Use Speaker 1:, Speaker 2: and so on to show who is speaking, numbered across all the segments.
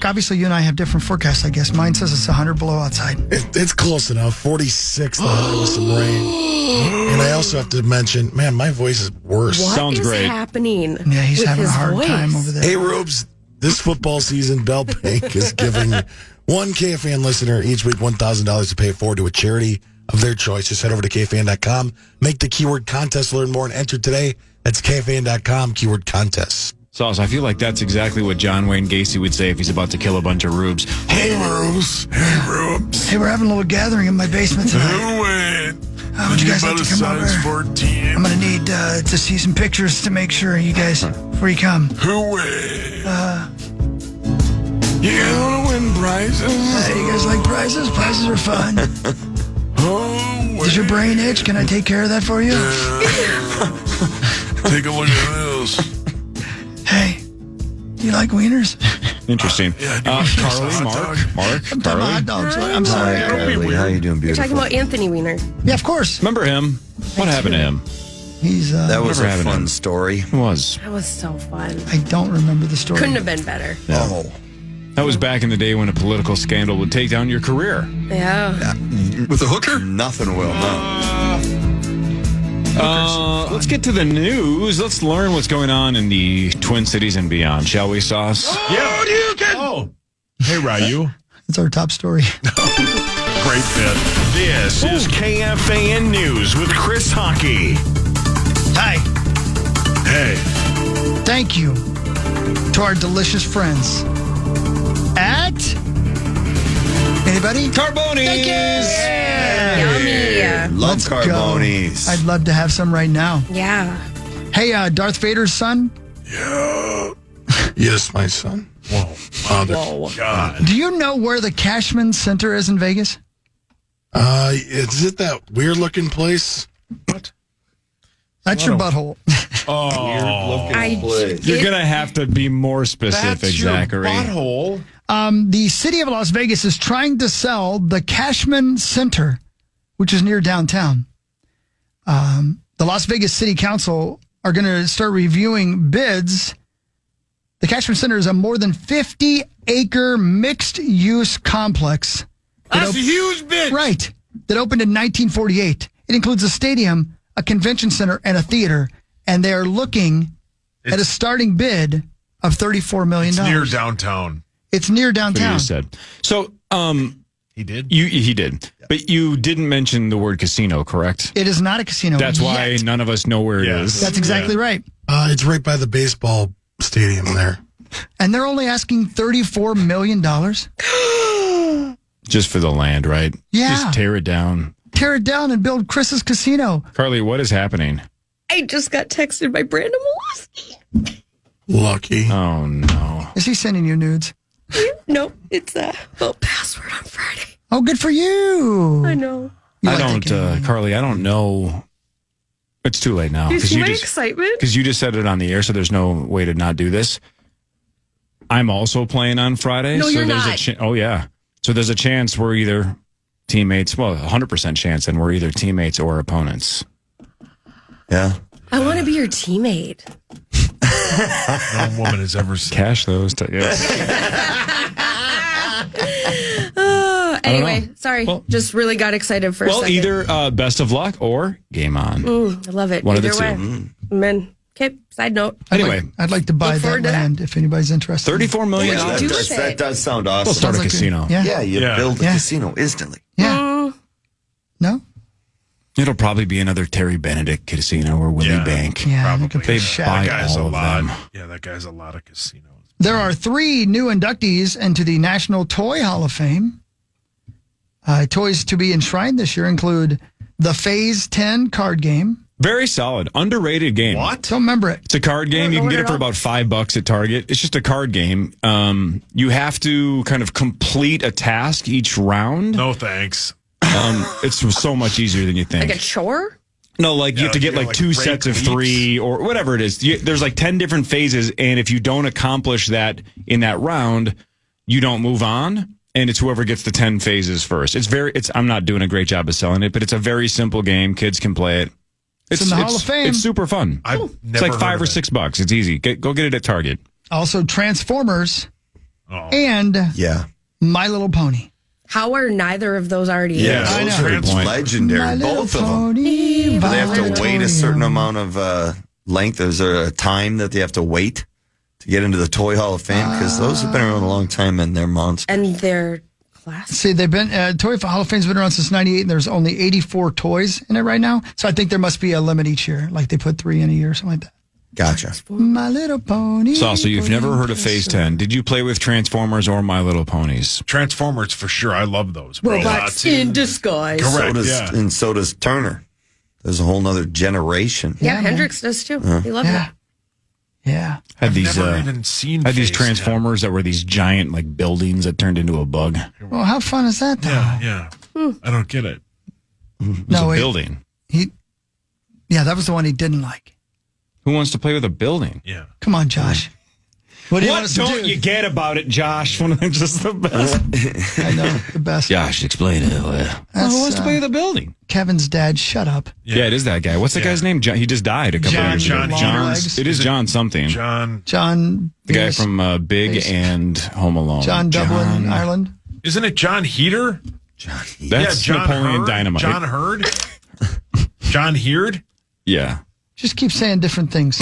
Speaker 1: Obviously, you and I have different forecasts, I guess. Mine says it's 100 below outside.
Speaker 2: It's close enough. 46 with some rain. And I also have to mention, man, my voice is worse.
Speaker 3: What
Speaker 4: Sounds
Speaker 3: is
Speaker 4: great.
Speaker 3: happening?
Speaker 1: Yeah, he's
Speaker 3: with
Speaker 1: having a
Speaker 3: his
Speaker 1: hard
Speaker 3: voice?
Speaker 1: time over there.
Speaker 2: Hey, Rubes, this football season, Bell Bank is giving one KFAN listener each week $1,000 to pay it forward to a charity of their choice. Just head over to KFAN.com, make the keyword contest, learn more, and enter today. That's KFAN.com, keyword contest.
Speaker 4: Sauce, I feel like that's exactly what John Wayne Gacy would say if he's about to kill a bunch of rubes.
Speaker 2: Hey, Rubes. Hey, Rubes.
Speaker 1: Hey, we're having a little gathering in my basement tonight.
Speaker 5: Who win?
Speaker 1: How would you guys like to come over?
Speaker 5: 14.
Speaker 1: I'm going to need to see some pictures to make sure you guys, before you come.
Speaker 5: Who win? You guys want to win prizes?
Speaker 1: You guys like prizes? Prizes are fun.
Speaker 5: Oh,
Speaker 1: Does your brain itch? Can I take care of that for you?
Speaker 5: take a look at this.
Speaker 1: Hey, do you like wieners?
Speaker 4: Interesting.
Speaker 5: Yeah,
Speaker 4: Carly, Mark,
Speaker 1: I'm talking about hot dogs. I'm sorry.
Speaker 6: How you doing,
Speaker 3: You're
Speaker 6: beautiful?
Speaker 3: talking about Anthony Weiner.
Speaker 1: Yeah, of course.
Speaker 4: Remember him? What happened to him?
Speaker 1: He's,
Speaker 6: That was
Speaker 4: Never
Speaker 6: a
Speaker 4: having
Speaker 6: fun
Speaker 4: him.
Speaker 6: story.
Speaker 4: It was.
Speaker 3: That was so fun.
Speaker 1: I don't remember the story.
Speaker 3: Couldn't have been better.
Speaker 6: Oh,
Speaker 4: That was back in the day when a political scandal would take down your career.
Speaker 3: Yeah.
Speaker 5: With a hooker?
Speaker 6: nothing will. No.
Speaker 4: Let's get to the news. Let's learn what's going on in the Twin Cities and beyond, shall we, Sauce?
Speaker 5: Yeah. Oh. Hey, Ryu.
Speaker 1: It's our top story.
Speaker 5: Great fit.
Speaker 7: This is KFAN News with Chris Hockey.
Speaker 1: Hi.
Speaker 5: Hey.
Speaker 1: Thank you to our delicious friends at... Anybody?
Speaker 4: Carboni's!
Speaker 1: Thank you!
Speaker 3: Yummy.
Speaker 6: Love
Speaker 1: Let's go.
Speaker 6: Carboni's.
Speaker 1: I'd love to have some right now.
Speaker 3: Yeah.
Speaker 1: Hey, Darth Vader's son,
Speaker 2: Yeah. Yes, my son.
Speaker 5: Whoa. Father.
Speaker 3: Whoa.
Speaker 5: God.
Speaker 1: do you know where the Cashman Center is in Vegas?
Speaker 2: Is it that weird-looking place?
Speaker 5: What?
Speaker 1: That's your butthole.
Speaker 5: Oh.
Speaker 4: You're going to have to be more specific,
Speaker 5: That's your
Speaker 4: Zachary.
Speaker 5: butthole.
Speaker 1: The city of Las Vegas is trying to sell the Cashman Center, which is near downtown. The Las Vegas City Council are going to start reviewing bids. The Cashman Center is a more than 50-acre mixed-use complex.
Speaker 5: That's a huge bit.
Speaker 1: Right. That opened in 1948. It includes a stadium, a convention center, and a theater. And they are looking at a starting bid of $34 million.
Speaker 5: It's near downtown.
Speaker 1: It's near
Speaker 4: That's what
Speaker 1: downtown.
Speaker 4: you said. So,
Speaker 5: He did?
Speaker 4: he did. But you didn't mention the word casino, correct?
Speaker 1: It is not a casino.
Speaker 4: That's why
Speaker 1: yet.
Speaker 4: none of us know where it
Speaker 5: Yes.
Speaker 4: is.
Speaker 1: That's exactly right.
Speaker 2: It's right by the baseball stadium there.
Speaker 1: And they're only asking $34 million.
Speaker 4: Just for the land, right?
Speaker 1: Yeah.
Speaker 4: Just tear it down.
Speaker 1: Tear it down and build Chris's casino.
Speaker 4: Carly, what is happening?
Speaker 3: I just got texted by Brandon Molosky.
Speaker 2: Lucky.
Speaker 4: Oh, no.
Speaker 1: Is he sending you nudes?
Speaker 3: Nope, it's a password on Friday.
Speaker 1: Oh, good for you.
Speaker 3: I know.
Speaker 1: You
Speaker 4: I
Speaker 1: like
Speaker 4: don't,
Speaker 1: taking it.
Speaker 4: Carly, I don't know. It's too late now.
Speaker 3: You see my
Speaker 4: just,
Speaker 3: excitement?
Speaker 4: Because you just said it on the air, so there's no way to not do this. I'm also playing on Friday.
Speaker 3: No,
Speaker 4: so
Speaker 3: you're
Speaker 4: there's
Speaker 3: not.
Speaker 4: Oh, yeah. So there's a chance we're either teammates. Well, 100% chance, and we're either teammates or opponents.
Speaker 6: Yeah.
Speaker 3: I want to be your teammate.
Speaker 5: No woman has ever said.
Speaker 4: Cash those. Yes.
Speaker 3: Anyway, sorry.
Speaker 4: Well-
Speaker 3: just really got excited for a
Speaker 4: Well,
Speaker 3: second.
Speaker 4: either best of luck or game on.
Speaker 3: I love it.
Speaker 4: One of the
Speaker 3: Either
Speaker 4: two.
Speaker 3: way. Man. Okay, side note.
Speaker 4: Anyway,
Speaker 1: I'd like to buy
Speaker 3: Look
Speaker 1: that
Speaker 3: forward to that.
Speaker 1: land if anybody's interested.
Speaker 4: $34 million.
Speaker 3: What'd you do with
Speaker 6: That
Speaker 3: it?
Speaker 6: does sound awesome.
Speaker 4: We'll start a
Speaker 1: Sounds like
Speaker 4: casino.
Speaker 1: Yeah.
Speaker 6: Yeah, you
Speaker 5: Yeah.
Speaker 6: build a
Speaker 1: Yeah.
Speaker 6: casino instantly.
Speaker 1: Yeah. No?
Speaker 4: It'll probably be another Terry Benedict casino or Willie
Speaker 5: Yeah.
Speaker 4: Bank.
Speaker 1: Yeah.
Speaker 5: Probably.
Speaker 1: they could put
Speaker 4: They
Speaker 1: Shaq.
Speaker 4: buy
Speaker 5: That guy's
Speaker 4: all
Speaker 5: a
Speaker 4: of
Speaker 5: lot.
Speaker 4: them.
Speaker 5: Yeah, that guy's a lot of casinos.
Speaker 1: There are 3 new inductees into the National Toy Hall of Fame. Toys to be enshrined this year include the Phase 10 card game.
Speaker 4: Very solid. Underrated game.
Speaker 5: What?
Speaker 1: Don't remember it.
Speaker 4: It's a card game. You can get it for about $5 at Target. It's just a card game. You have to kind of complete a task each round.
Speaker 5: No thanks.
Speaker 4: It's so much easier than you think.
Speaker 3: Like a chore?
Speaker 4: No, like you have to get
Speaker 5: you
Speaker 4: like
Speaker 5: gotta,
Speaker 4: 2
Speaker 5: rake
Speaker 4: sets of
Speaker 5: leaves.
Speaker 4: 3 or whatever it is. There's like 10 different phases, and if you don't accomplish that in that round, you don't move on. And it's whoever gets the 10 phases first. I'm not doing a great job of selling it, but it's a very simple game. Kids can play it.
Speaker 1: It's in the Hall of Fame.
Speaker 4: It's super fun.
Speaker 5: I've
Speaker 4: It's
Speaker 5: never
Speaker 4: like
Speaker 5: heard
Speaker 4: $5
Speaker 5: of
Speaker 4: or
Speaker 5: it.
Speaker 4: $6. It's easy. Go get it at Target.
Speaker 1: Also, Transformers and
Speaker 6: Yeah.
Speaker 1: My Little Pony.
Speaker 3: How are neither of those already?
Speaker 6: Yeah,
Speaker 1: I
Speaker 6: those
Speaker 1: know.
Speaker 6: are
Speaker 4: Great point.
Speaker 6: legendary.
Speaker 1: My Little
Speaker 6: Both of them.
Speaker 1: Pony.
Speaker 6: Do they have to wait a certain
Speaker 1: Victoria.
Speaker 6: amount of length? Is there a time that they have to wait to get into the Toy Hall of Fame? Because those have been around a long time and they're monsters.
Speaker 3: And they're classic.
Speaker 1: See, they've been Toy Hall of Fame's been around since '98, and there's only 84 toys in it right now. So I think there must be a limit each year, like they put 3 in a year or something like that.
Speaker 6: Gotcha.
Speaker 1: My Little Pony.
Speaker 4: So you've never heard of Phase 10. Did you play with Transformers or My Little Ponies?
Speaker 5: Transformers for sure. I love those.
Speaker 3: Robots in disguise.
Speaker 5: Correct.
Speaker 6: And so does Turner. There's a whole nother generation.
Speaker 3: Yeah,
Speaker 1: Yeah,
Speaker 3: Hendrix does too. He loves
Speaker 1: Yeah.
Speaker 3: it.
Speaker 1: Yeah.
Speaker 4: Had
Speaker 5: I've
Speaker 4: these
Speaker 5: never even seen
Speaker 4: these
Speaker 5: Phase 10.
Speaker 4: Transformers that were these giant like buildings that turned into a bug. It
Speaker 1: Well, how fun is that, though?
Speaker 5: Yeah. I don't get it.
Speaker 4: was
Speaker 1: No,
Speaker 4: a
Speaker 1: wait.
Speaker 4: building.
Speaker 1: Yeah, that was the one he didn't like.
Speaker 4: Who wants to play with a building?
Speaker 5: Yeah.
Speaker 1: Come on, Josh. What do you want us to
Speaker 4: don't
Speaker 1: do?
Speaker 4: you get about it, Josh? One of them just the best.
Speaker 1: I know, the best.
Speaker 4: Josh, explain it. Who wants to play with a building?
Speaker 1: Kevin's dad, shut up.
Speaker 4: Yeah, it is that guy. What's the guy's name? John, he just died a couple
Speaker 1: John-
Speaker 4: years ago.
Speaker 5: John
Speaker 1: Longlegs.
Speaker 4: It is John something.
Speaker 5: John,
Speaker 4: The guy
Speaker 1: Venus-
Speaker 4: from Big
Speaker 1: Face.
Speaker 4: and Home Alone.
Speaker 1: John Dublin, Ireland.
Speaker 5: isn't it John Heater?
Speaker 4: That's
Speaker 5: John
Speaker 4: Napoleon
Speaker 5: Hurd?
Speaker 4: Dynamite.
Speaker 5: John Hurd? John Heard?
Speaker 4: Yeah.
Speaker 1: Just keep saying different things.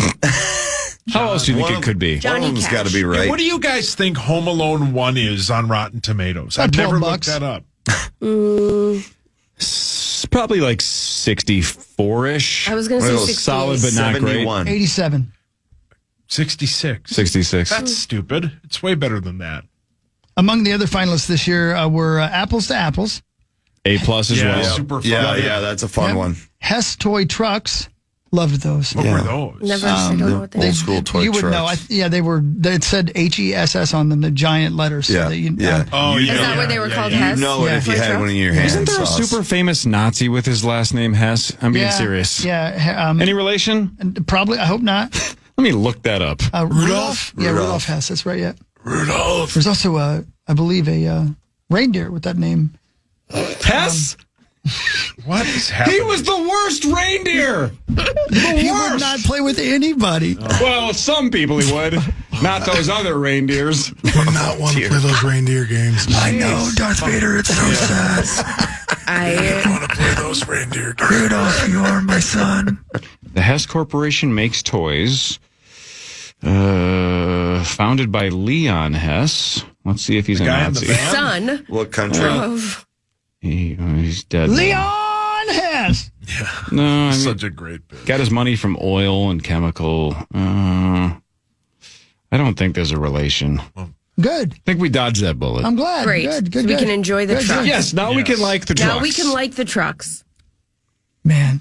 Speaker 4: How else do you think
Speaker 6: One
Speaker 4: it
Speaker 6: of-
Speaker 4: could be?
Speaker 6: One
Speaker 3: Johnny
Speaker 6: of them's got to
Speaker 3: Cash.
Speaker 6: be right.
Speaker 5: What do you guys think Home Alone 1 is on Rotten Tomatoes?
Speaker 1: About
Speaker 5: I've never looked
Speaker 1: $12.
Speaker 5: that up.
Speaker 4: It's probably like 64-ish.
Speaker 3: I was going to say
Speaker 6: Well,
Speaker 3: 68.
Speaker 4: solid, but not great.
Speaker 6: 71.
Speaker 1: 87.
Speaker 5: 66.
Speaker 4: 66.
Speaker 5: That's stupid. It's way better than that.
Speaker 1: Among the other finalists this year were Apples to Apples,
Speaker 4: A+ as
Speaker 5: Yeah,
Speaker 4: well.
Speaker 5: super fun.
Speaker 6: Yeah, that's a fun
Speaker 1: Yep.
Speaker 6: one.
Speaker 1: Hess Toy Trucks. Loved those.
Speaker 5: What
Speaker 6: Yeah.
Speaker 5: were those?
Speaker 3: Never, I don't know what they
Speaker 6: Old school toy
Speaker 1: You would know.
Speaker 6: trucks.
Speaker 1: They were. It said HESS on them, the giant letters.
Speaker 6: Yeah,
Speaker 1: that you,
Speaker 6: yeah.
Speaker 5: Oh,
Speaker 3: Is
Speaker 5: yeah.
Speaker 3: that what they were called,
Speaker 5: yeah.
Speaker 3: Hess?
Speaker 6: You know it
Speaker 1: Yeah.
Speaker 6: if you
Speaker 3: Toy
Speaker 6: had
Speaker 3: truck?
Speaker 6: one in your hand.
Speaker 4: Isn't there a
Speaker 6: sauce.
Speaker 4: super famous Nazi with his last name Hess? I'm being
Speaker 1: yeah,
Speaker 4: serious.
Speaker 1: Yeah.
Speaker 4: Any relation?
Speaker 1: Probably. I hope not.
Speaker 4: Let me look that up.
Speaker 1: Rudolph. Yeah,
Speaker 6: Rudolph.
Speaker 1: Rudolph Hess. That's right. Yeah.
Speaker 5: Rudolph.
Speaker 1: There's also I believe a reindeer with that name.
Speaker 4: Hess?
Speaker 5: What is happening?
Speaker 4: He was the worst reindeer.
Speaker 1: He would not play with anybody.
Speaker 4: Well, some people he would. Not those other reindeers.
Speaker 2: Do not want to play those reindeer games.
Speaker 1: I know, Darth Vader. It's so sad.
Speaker 3: I
Speaker 5: want to play those reindeer games.
Speaker 1: Rudolph, you are my son.
Speaker 4: The Hess Corporation makes toys. Founded by Leon Hess. Let's see if he's a
Speaker 5: guy in the
Speaker 4: Nazi.
Speaker 5: van?
Speaker 3: son
Speaker 6: What country?
Speaker 3: of
Speaker 4: He's dead. now.
Speaker 1: Leon Hess.
Speaker 4: No, I mean,
Speaker 5: Such a great bit.
Speaker 4: got his money from oil and chemical. I don't think there's a relation. I
Speaker 1: Good.
Speaker 4: think we dodged that bullet.
Speaker 1: I'm glad.
Speaker 3: Great.
Speaker 1: Good. Good.
Speaker 3: So we
Speaker 1: good.
Speaker 3: can enjoy the
Speaker 1: Good,
Speaker 3: trucks.
Speaker 1: good.
Speaker 4: Yes, now we can like the trucks.
Speaker 3: now we can like the trucks.
Speaker 1: Man,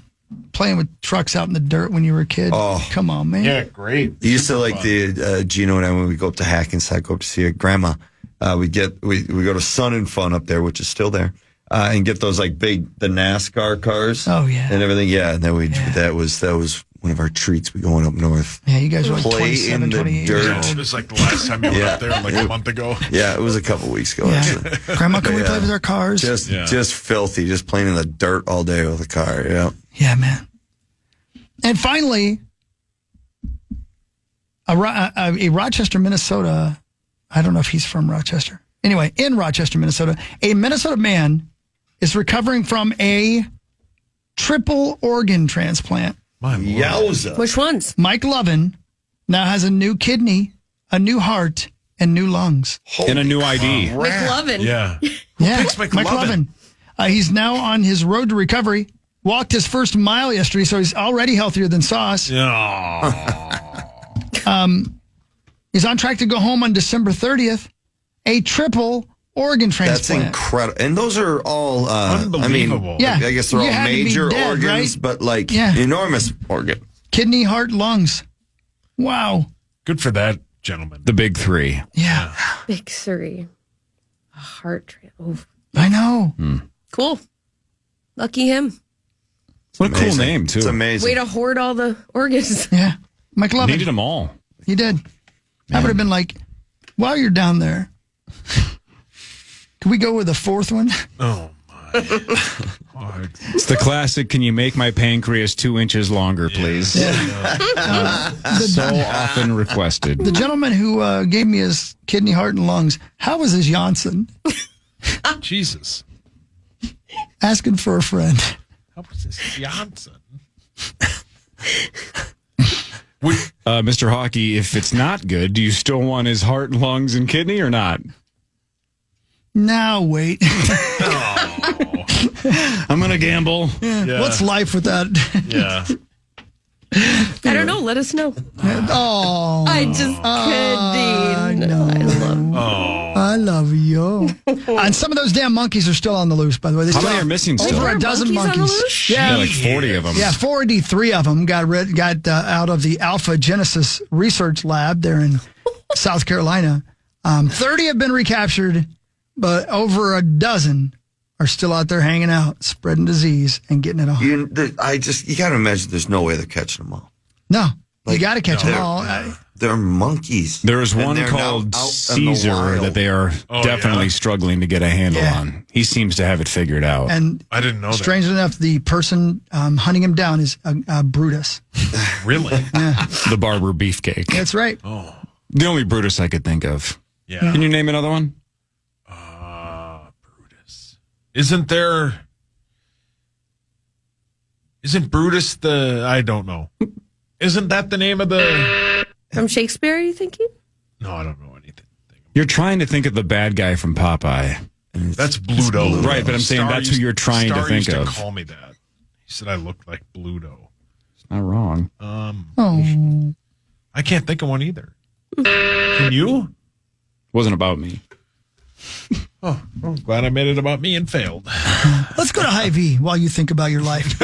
Speaker 1: playing with trucks out in the dirt when you were a kid.
Speaker 6: Oh.
Speaker 1: Come on, man.
Speaker 5: Yeah, great.
Speaker 6: You used to like the Gino and I when we go up to Hackensack, go up to see your grandma. We go to Sun and Fun up there, which is still there, and get those like the NASCAR cars.
Speaker 1: Oh, yeah.
Speaker 6: and everything. Yeah, and then that was one of our treats. We going up north.
Speaker 1: Yeah, you guys were like
Speaker 6: Play
Speaker 1: 27,
Speaker 6: in the
Speaker 1: 28
Speaker 6: dirt.
Speaker 1: years
Speaker 5: It
Speaker 1: old.
Speaker 5: was like the last time you were up there, like a month ago.
Speaker 6: Yeah, it was a couple weeks ago.
Speaker 1: Yeah.
Speaker 6: Actually.
Speaker 1: Grandma, can we
Speaker 6: Yeah.
Speaker 1: play with our cars?
Speaker 6: Just filthy, just playing in the dirt all day with a car. Yeah.
Speaker 1: Yeah, man. And finally, a Rochester, Minnesota. I don't know if he's from Rochester. Anyway, in Rochester, Minnesota, a Minnesota man is recovering from a triple organ transplant.
Speaker 5: My Lord.
Speaker 6: Yowza.
Speaker 3: Which ones?
Speaker 1: Mike Lovin now has a new kidney, a new heart, and new lungs.
Speaker 4: and a new ID.
Speaker 3: McLovin.
Speaker 5: Yeah.
Speaker 1: Yeah,
Speaker 5: picks McLovin?
Speaker 1: He's now on his road to recovery. Walked his first mile yesterday, so he's already healthier than Sauce. He's on track to go home on December 30th. A triple organ
Speaker 6: That's
Speaker 1: transplant.
Speaker 6: incredible. And those are all,
Speaker 5: Unbelievable.
Speaker 1: Yeah.
Speaker 6: I guess they're
Speaker 1: You
Speaker 6: all
Speaker 1: had to be
Speaker 6: major
Speaker 1: dead,
Speaker 6: organs,
Speaker 1: right?
Speaker 6: but like
Speaker 1: Yeah.
Speaker 6: enormous organ.
Speaker 1: Kidney, heart, lungs. Wow.
Speaker 5: Good for that gentleman.
Speaker 4: The big three.
Speaker 1: Yeah,
Speaker 3: Big three. A heart. Oh,
Speaker 1: I know.
Speaker 3: cool. Lucky him.
Speaker 4: What a cool
Speaker 6: Amazing.
Speaker 4: name, too.
Speaker 6: It's amazing.
Speaker 3: Way to hoard all the organs.
Speaker 1: Yeah. Mike Lovin.
Speaker 4: Needed them all.
Speaker 1: He did. I would have been like, while you're down there, can we go with a fourth one?
Speaker 5: Oh, my.
Speaker 4: It's the classic, can you make my pancreas 2 inches longer, please? So often requested.
Speaker 1: The gentleman who gave me his kidney, heart, and lungs, how was his Johnson?
Speaker 5: Jesus.
Speaker 1: Asking for a friend.
Speaker 5: How was this Johnson?
Speaker 4: Mr. Hockey, if it's not good, do you still want his heart, lungs, and kidney or not?
Speaker 1: Now, wait.
Speaker 4: I'm going to gamble.
Speaker 5: Yeah.
Speaker 1: What's life without?
Speaker 5: Yeah.
Speaker 3: I don't know. Let us know.
Speaker 1: Oh,
Speaker 3: I just kidding.
Speaker 1: no.
Speaker 3: I love.
Speaker 1: I love you. And some of those damn monkeys are still on the loose, by the way. They
Speaker 4: How
Speaker 1: still
Speaker 4: many
Speaker 1: have
Speaker 4: are missing still?
Speaker 1: Over a dozen
Speaker 3: monkeys on the
Speaker 1: monkeys.
Speaker 3: loose?
Speaker 4: Yeah, like 40 of them.
Speaker 1: Yeah, 43 of them got out of the Alpha Genesis Research Lab there in South Carolina. 30 have been recaptured, but over a dozen are still out there hanging out, spreading disease and getting it on.
Speaker 6: You got to imagine there's no way they're catching them all.
Speaker 1: No, you got to catch them all.
Speaker 6: They're monkeys.
Speaker 4: There is
Speaker 6: And
Speaker 4: one
Speaker 6: they're
Speaker 4: called
Speaker 6: now out in the
Speaker 4: Caesar
Speaker 6: wild.
Speaker 4: that they are definitely struggling to get a handle
Speaker 1: Yeah.
Speaker 4: on. He seems to have it figured out.
Speaker 1: And
Speaker 5: I didn't know that.
Speaker 1: strangely enough, the person hunting him down is Brutus.
Speaker 5: Really?
Speaker 4: The barber beefcake.
Speaker 1: That's right.
Speaker 4: The only Brutus I could think of.
Speaker 5: Yeah.
Speaker 4: Can you name another one?
Speaker 5: Brutus. Isn't Brutus I don't know. Isn't that the name of the...
Speaker 3: From Shakespeare, are you thinking?
Speaker 5: No, I don't know anything.
Speaker 4: You're trying to think of the bad guy from Popeye.
Speaker 5: That's Bluto.
Speaker 4: Right, but I'm saying that's who you're trying to
Speaker 5: Star
Speaker 4: think
Speaker 5: used
Speaker 4: of.
Speaker 5: to call me that. He said I looked like Bluto.
Speaker 4: Not wrong.
Speaker 1: Oh,
Speaker 5: I can't think of one either. Can you?
Speaker 4: Wasn't about me.
Speaker 5: Oh, I'm glad I made it about me and failed.
Speaker 1: let's go to Hy-Vee while you think about your life.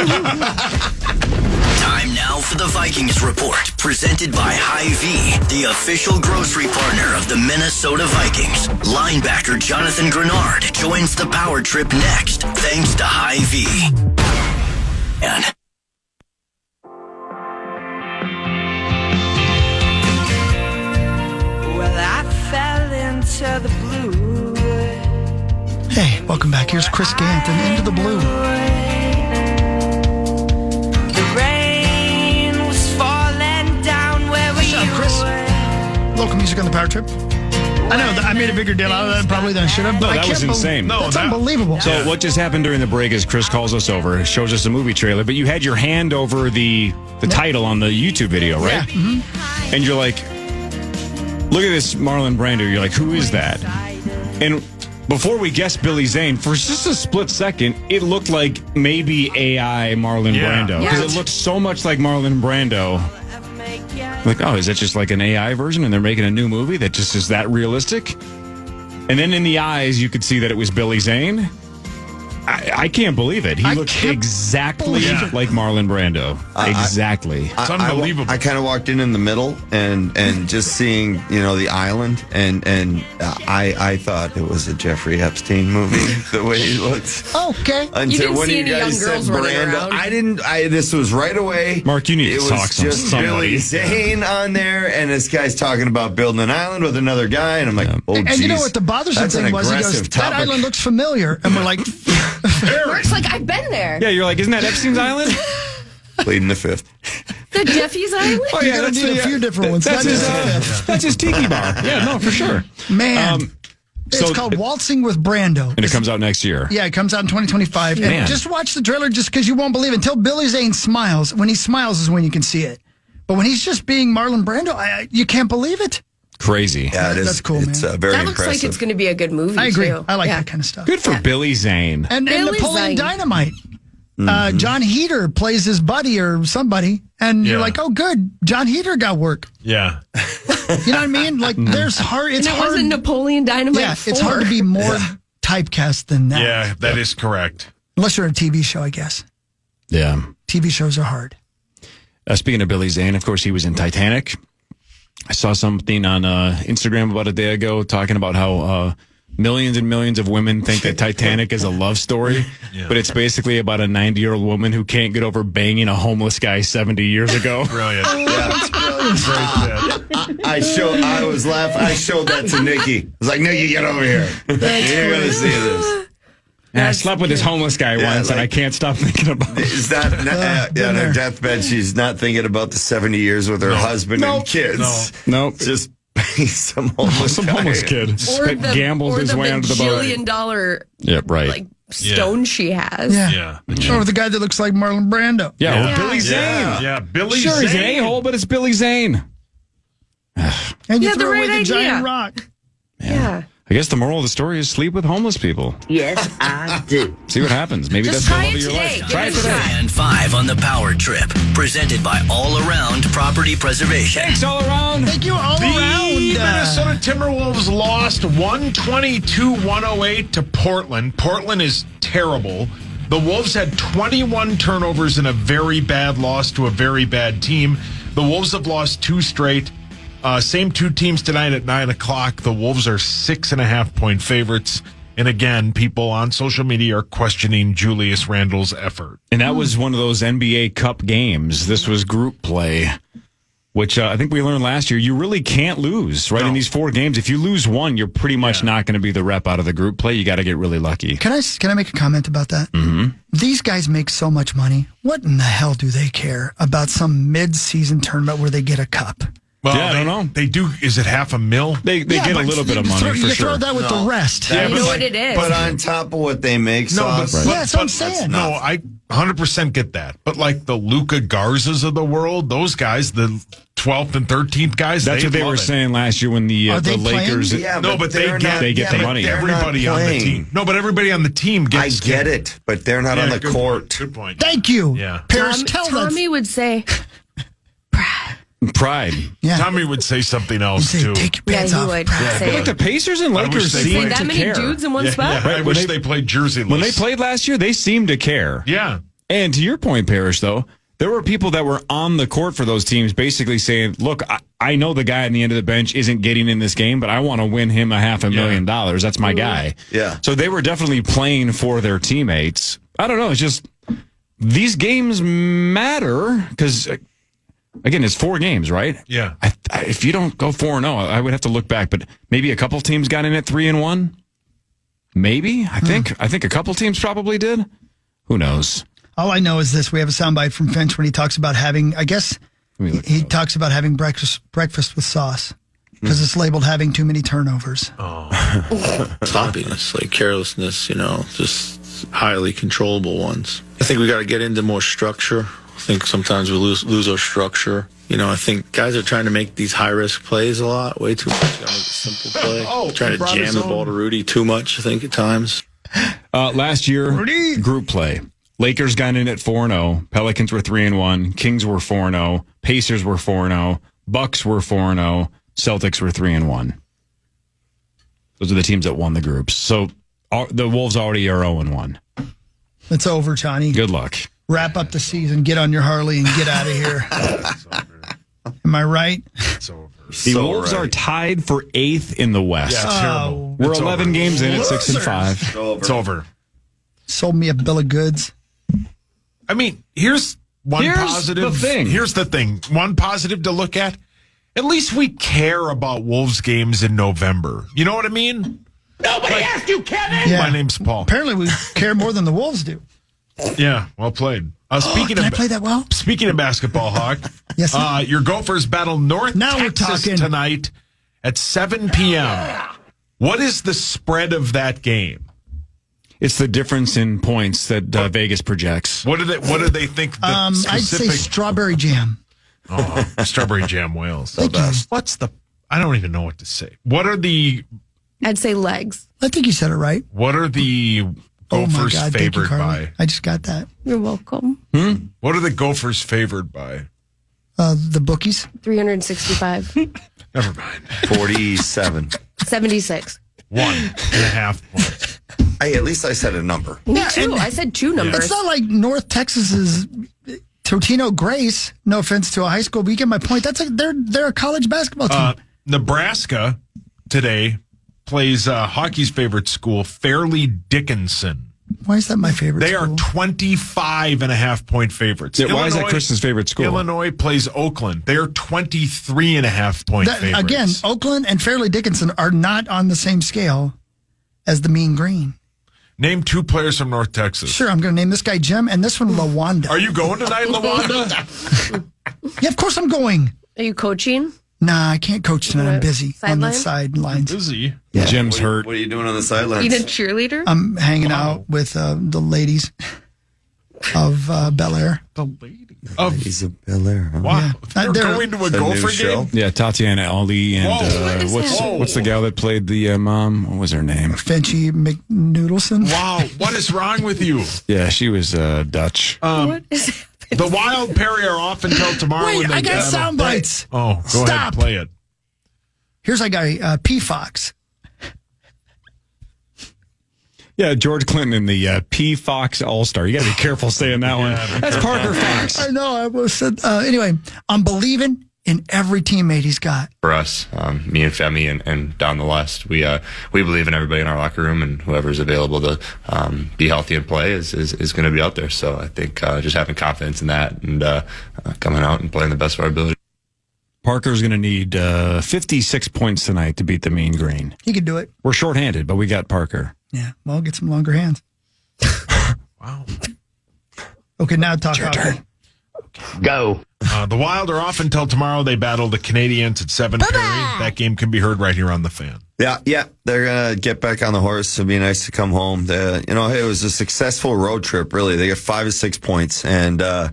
Speaker 8: Time now for the Vikings Report, presented by Hy-Vee, the official grocery partner of the Minnesota Vikings. Linebacker Jonathan Grenard joins the power trip next, thanks to Hy-Vee. And
Speaker 9: well, I fell into the blue.
Speaker 1: Hey, welcome back. Here's Chris Gant and Into the Blue.
Speaker 9: The rain was falling down where we
Speaker 1: What's up, Chris? Local music on the power trip. I know that I made a bigger deal out of that probably than I should have, but
Speaker 4: No,
Speaker 1: I
Speaker 4: that
Speaker 1: can't
Speaker 4: was insane.
Speaker 5: No,
Speaker 1: That's
Speaker 5: that-
Speaker 1: unbelievable.
Speaker 4: So what just happened during the break is Chris calls us over, shows us a movie trailer, but you had your hand over the title on the YouTube video, right?
Speaker 1: Yeah.
Speaker 4: And you're like, look at this Marlon Brando. You're like, who is that? And before we guessed Billy Zane, for just a split second, it looked like maybe AI Marlon
Speaker 5: Yeah.
Speaker 4: Brando. Because
Speaker 3: Yeah.
Speaker 4: it looked so much like Marlon Brando. Like, oh, is that just like an AI version and they're making a new movie that just is that realistic? And then in the eyes, you could see that it was Billy Zane. I can't believe it. He
Speaker 1: I
Speaker 4: looked
Speaker 1: can't
Speaker 4: exactly
Speaker 1: believe it.
Speaker 4: like Marlon Brando. Exactly.
Speaker 5: It's unbelievable.
Speaker 6: I kind of walked in the middle and just seeing, the island and I thought it was a Jeffrey Epstein movie the way he looked.
Speaker 1: Okay.
Speaker 3: You
Speaker 6: Until
Speaker 3: didn't
Speaker 6: when
Speaker 3: see
Speaker 6: you
Speaker 3: any
Speaker 6: guys
Speaker 3: young
Speaker 6: said
Speaker 3: girls running
Speaker 6: Brando,
Speaker 3: around?
Speaker 6: this was right away.
Speaker 4: Mark, you need
Speaker 6: it
Speaker 4: to talk
Speaker 6: was
Speaker 4: to
Speaker 6: just
Speaker 4: somebody.
Speaker 6: Billy Zane on there, and this guy's talking about building an island with another guy, and I'm like, oh,
Speaker 1: And you know what the bothersome
Speaker 6: That's an
Speaker 1: thing was? He goes,
Speaker 6: aggressive
Speaker 1: that
Speaker 6: topic.
Speaker 1: island looks familiar. And we're like,
Speaker 3: Mark's like, I've been there.
Speaker 4: Yeah, you're like, isn't that Epstein's Island?
Speaker 6: Pleading the fifth.
Speaker 3: The Jeffy's Island?
Speaker 4: Oh,
Speaker 1: you're going to need a few different ones.
Speaker 4: That's
Speaker 1: Not
Speaker 4: his,
Speaker 1: just
Speaker 4: that's his tiki bar. Yeah, no, for sure.
Speaker 1: Man. It's
Speaker 4: so-
Speaker 1: called Waltzing with Brando.
Speaker 4: And it comes out next year.
Speaker 1: Yeah, it comes out in 2025.
Speaker 4: Man.
Speaker 1: And just watch the trailer just because you won't believe it. Until Billy Zane smiles. When he smiles is when you can see it. But when he's just being Marlon Brando, you can't believe it.
Speaker 4: Crazy.
Speaker 6: Yeah, it is.
Speaker 1: That's cool,
Speaker 6: It's
Speaker 1: man.
Speaker 6: very
Speaker 3: That looks
Speaker 6: impressive.
Speaker 3: like it's going to be a good movie,
Speaker 1: I agree.
Speaker 3: too.
Speaker 1: I like
Speaker 3: Yeah.
Speaker 1: that kind of stuff.
Speaker 4: Good for Billy Zane.
Speaker 1: And
Speaker 3: Billy
Speaker 1: Napoleon
Speaker 3: Zane.
Speaker 1: Dynamite.
Speaker 6: Mm-hmm.
Speaker 1: John Heater plays his buddy or somebody. And you're
Speaker 5: Yeah.
Speaker 1: like, oh, good. John Heater got work.
Speaker 5: Yeah.
Speaker 1: You know what I mean? Like, there's hard. It's
Speaker 3: And it
Speaker 1: hard.
Speaker 3: wasn't Napoleon Dynamite
Speaker 1: Yeah,
Speaker 3: 4.
Speaker 1: it's hard to be more typecast than that.
Speaker 5: Yeah, that is correct.
Speaker 1: Unless you're in a TV show, I guess.
Speaker 4: Yeah.
Speaker 1: TV shows are hard.
Speaker 4: Speaking of Billy Zane, of course, he was in Titanic. I saw something on Instagram about a day ago talking about how millions and millions of women think that Titanic is a love story, but it's basically about a 90-year-old woman who can't get over banging a homeless guy 70 years ago.
Speaker 5: Brilliant.
Speaker 6: I was laughing. I showed that to Nikki. I was like, Nikki, get over here. You're going to see this.
Speaker 4: I slept with this homeless guy once, and I can't stop thinking about it.
Speaker 6: Is that on her deathbed? She's not thinking about the 70 years with her husband and kids.
Speaker 4: Nope.
Speaker 6: Just some homeless
Speaker 4: kid gambled his way under the boat.
Speaker 3: $1 billion
Speaker 4: Yeah, right.
Speaker 3: like stone she has.
Speaker 1: Yeah. Or the guy that looks like Marlon Brando.
Speaker 4: Yeah. Or Billy Zane.
Speaker 5: Yeah, Billy
Speaker 4: Sure,
Speaker 5: Zane.
Speaker 4: he's an a-hole, but it's Billy Zane.
Speaker 1: And you
Speaker 3: had the
Speaker 1: throw away
Speaker 3: right
Speaker 1: the
Speaker 3: idea.
Speaker 1: giant rock.
Speaker 3: Yeah.
Speaker 4: I guess the moral of the story is sleep with homeless people.
Speaker 10: Yes, I do.
Speaker 4: See what happens. Maybe
Speaker 3: Just
Speaker 4: that's the
Speaker 3: try
Speaker 4: love
Speaker 3: it
Speaker 4: of your
Speaker 3: today.
Speaker 4: life.
Speaker 3: Give
Speaker 4: Try
Speaker 3: it
Speaker 4: it
Speaker 3: a
Speaker 4: today.
Speaker 3: shot.
Speaker 8: And 5 on the Power Trip, presented by All Around Property Preservation.
Speaker 4: Thanks all around.
Speaker 1: Thank you all
Speaker 5: The
Speaker 1: around.
Speaker 5: Minnesota Timberwolves lost 122-108 to Portland. Portland is terrible. The Wolves had 21 turnovers in a very bad loss to a very bad team. The Wolves have lost 2 straight. Same 2 teams tonight at 9 o'clock. The Wolves are 6.5-point favorites. And again, people on social media are questioning Julius Randle's effort.
Speaker 4: And that was one of those NBA Cup games. This was group play, which I think we learned last year. You really can't lose, right? In these 4 games, if you lose one, you're pretty much not going to be the rep out of the group play. You got to get really lucky.
Speaker 1: Can I make a comment about that? Mm-hmm. These guys make so much money. What in the hell do they care about some mid-season tournament where they get a cup?
Speaker 5: Well,
Speaker 4: I don't know.
Speaker 5: They do. Is it $500,000?
Speaker 4: They get a little bit of money for
Speaker 1: you
Speaker 4: sure.
Speaker 1: throw that with the rest.
Speaker 3: You know what it is.
Speaker 6: But on top of what they make, Sauce.
Speaker 1: Yeah, that's what I'm saying.
Speaker 5: No, I 100% get that. But like the Luka Garzas of the world, those guys, the 12th and 13th guys,
Speaker 4: That's what they were saying last year when the
Speaker 1: Are they
Speaker 4: Lakers.
Speaker 1: playing?
Speaker 6: Yeah,
Speaker 5: No, but they get
Speaker 4: the money.
Speaker 5: Everybody on the team. No, but everybody on the team
Speaker 6: I
Speaker 5: gets.
Speaker 6: get it, but they're not on the
Speaker 5: good
Speaker 6: court.
Speaker 5: Point, good point.
Speaker 1: Thank you.
Speaker 5: Yeah.
Speaker 1: Parrish, tell
Speaker 3: Tommy would say,
Speaker 4: Pride.
Speaker 1: Yeah.
Speaker 5: Tommy would say something
Speaker 1: You
Speaker 5: else
Speaker 1: say,
Speaker 5: too.
Speaker 1: take your
Speaker 3: yeah,
Speaker 1: pants
Speaker 3: he
Speaker 1: off.
Speaker 3: would
Speaker 1: Pride.
Speaker 3: say,
Speaker 4: Like the Pacers and
Speaker 5: I wish
Speaker 4: Lakers
Speaker 5: they
Speaker 4: seemed
Speaker 5: played
Speaker 4: to
Speaker 3: that many
Speaker 4: care.
Speaker 3: dudes in one spot?
Speaker 5: I wish they played jerseyless.
Speaker 4: When they played last year, they seemed to care.
Speaker 5: Yeah.
Speaker 4: And to your point, Parrish, though, there were people that were on the court for those teams basically saying, look, I know the guy on the end of the bench isn't getting in this game, but I want to win him $500,000. That's my guy.
Speaker 6: Yeah.
Speaker 4: So they were definitely playing for their teammates. I don't know. It's just these games matter because, again, it's 4 games, right?
Speaker 5: Yeah.
Speaker 4: If you don't go 4-0, I would have to look back, but maybe a couple teams got in at 3-1. Maybe. I think a couple teams probably did. Who knows?
Speaker 1: All I know is this. We have a soundbite from Finch when he talks about having, I guess, he talks about having breakfast with sauce because it's labeled having too many turnovers.
Speaker 11: Sloppiness, like carelessness, just highly controllable ones. I think we got to get into more structure. I think sometimes we lose our structure. I think guys are trying to make these high-risk plays a lot, way too much. Got to make a simple play. Trying to jam the ball to Rudy too much, I think, at times.
Speaker 4: Last year, group play. Lakers got in at 4-0. Pelicans were 3-1. Kings were 4-0. Pacers were 4-0. Bucks were 4-0. Celtics were 3-1. Those are the teams that won the groups. So the Wolves already are 0-1.
Speaker 1: It's over, Johnny.
Speaker 4: Good luck.
Speaker 1: Wrap up the season. Get on your Harley and get out of here. Am I right?
Speaker 5: It's over.
Speaker 4: The Wolves are tied for 8th in the West.
Speaker 5: Yeah, terrible.
Speaker 4: We're
Speaker 5: It's
Speaker 4: 11
Speaker 5: over.
Speaker 4: games in at 6-5.
Speaker 5: It's over.
Speaker 1: Sold me a bill of goods.
Speaker 5: I mean, here's positive.
Speaker 4: The thing.
Speaker 5: Here's the thing. One positive to look at. At least we care about Wolves games in November. You know what I mean?
Speaker 10: Nobody asked you, Kevin!
Speaker 1: Yeah.
Speaker 5: My name's Paul.
Speaker 1: Apparently, we care more than the Wolves do.
Speaker 5: Yeah, well played. Speaking
Speaker 1: Can I
Speaker 5: of
Speaker 1: play that well?
Speaker 5: Speaking of basketball, Hawk.
Speaker 1: Yes, sir.
Speaker 5: Your Gophers battle North
Speaker 1: Now we're
Speaker 5: Texas
Speaker 1: talking.
Speaker 5: tonight at 7 p.m. What is the spread of that game?
Speaker 4: It's the difference in points that Vegas projects.
Speaker 5: What do they think? The
Speaker 1: I'd say
Speaker 5: specific
Speaker 1: strawberry jam.
Speaker 5: strawberry jam whales.
Speaker 1: Thank you.
Speaker 5: What's the? I don't even know what to say. What are the?
Speaker 3: I'd say legs.
Speaker 1: I think you said it right.
Speaker 5: What are the
Speaker 1: Oh my
Speaker 5: Gophers
Speaker 1: God, thank you,
Speaker 5: favored
Speaker 1: Carly.
Speaker 5: by?
Speaker 1: I just got that.
Speaker 3: You're welcome.
Speaker 5: What are the Gophers favored by?
Speaker 1: The bookies.
Speaker 3: 365.
Speaker 5: Never mind.
Speaker 6: 47.
Speaker 3: 76.
Speaker 5: 1.5 points.
Speaker 6: Hey, at least I said a number.
Speaker 3: Me too. I said 2 numbers.
Speaker 1: It's not like North Texas's Totino Grace. No offense to a high school, but you get my point. That's they're a college basketball team.
Speaker 5: Nebraska today plays hockey's favorite school, Fairleigh Dickinson.
Speaker 1: Why is that my favorite?
Speaker 5: They
Speaker 1: school?
Speaker 5: are 25.5-point favorites.
Speaker 4: Yeah, why is that Kristen's favorite school?
Speaker 5: Illinois plays Oakland. They are 23.5-point favorites.
Speaker 1: Again, Oakland and Fairleigh Dickinson are not on the same scale as the Mean Green.
Speaker 5: Name 2 players from North Texas.
Speaker 1: Sure, I'm going to name this guy Jim and this one Lawanda.
Speaker 5: Are you going tonight, Lawanda?
Speaker 1: Yeah, of course I'm going.
Speaker 3: Are you coaching?
Speaker 1: Nah, I can't coach tonight. I'm busy on the
Speaker 3: Sideline?
Speaker 1: sidelines.
Speaker 5: Busy.
Speaker 1: Yeah.
Speaker 4: Jim's hurt.
Speaker 6: What are you doing on the sidelines?
Speaker 3: You a cheerleader?
Speaker 1: I'm hanging out with the ladies of Bel Air.
Speaker 5: The lady.
Speaker 6: He's a Bel Air. Huh?
Speaker 5: Wow.
Speaker 1: Yeah.
Speaker 5: They're
Speaker 1: They're-
Speaker 5: going to a
Speaker 6: It's a
Speaker 5: Gopher
Speaker 6: new show?
Speaker 5: game?
Speaker 4: Yeah, Tatiana Ali and what's the gal that played the mom? What was her name?
Speaker 1: Finchy McNoodleson.
Speaker 5: Wow. What is wrong with you?
Speaker 4: Yeah, she was Dutch.
Speaker 3: What is happening?
Speaker 5: The Wild Perry are off until tomorrow.
Speaker 1: Wait,
Speaker 5: when they
Speaker 1: I got
Speaker 5: battle.
Speaker 1: sound bites.
Speaker 5: Oh, go ahead
Speaker 1: Stop.
Speaker 5: and play it.
Speaker 1: Here's a guy, P. Fox.
Speaker 4: Yeah, George Clinton in the P. Fox All-Star. You got to be careful saying that one. That's Parker Fox.
Speaker 1: I know. I almost said. Anyway, I'm believing in every teammate he's got.
Speaker 12: For us, me and Femi and down the list, we believe in everybody in our locker room, and whoever's available to be healthy and play is going to be out there. So I think just having confidence in that and coming out and playing the best of our ability.
Speaker 4: Parker's going to need 56 points tonight to beat the Mean Green.
Speaker 1: He could do it.
Speaker 4: We're shorthanded, but we got Parker.
Speaker 1: Yeah. Well, get some longer hands.
Speaker 5: Wow.
Speaker 1: Okay, now talk hockey.
Speaker 10: Go.
Speaker 5: The Wild are off until tomorrow. They battle the Canadiens at 7:30. That game can be heard right here on the Fan.
Speaker 6: Yeah, they're gonna get back on the horse. It'll be nice to come home. Hey, it was a successful road trip. Really, they got 5 or 6 points, and a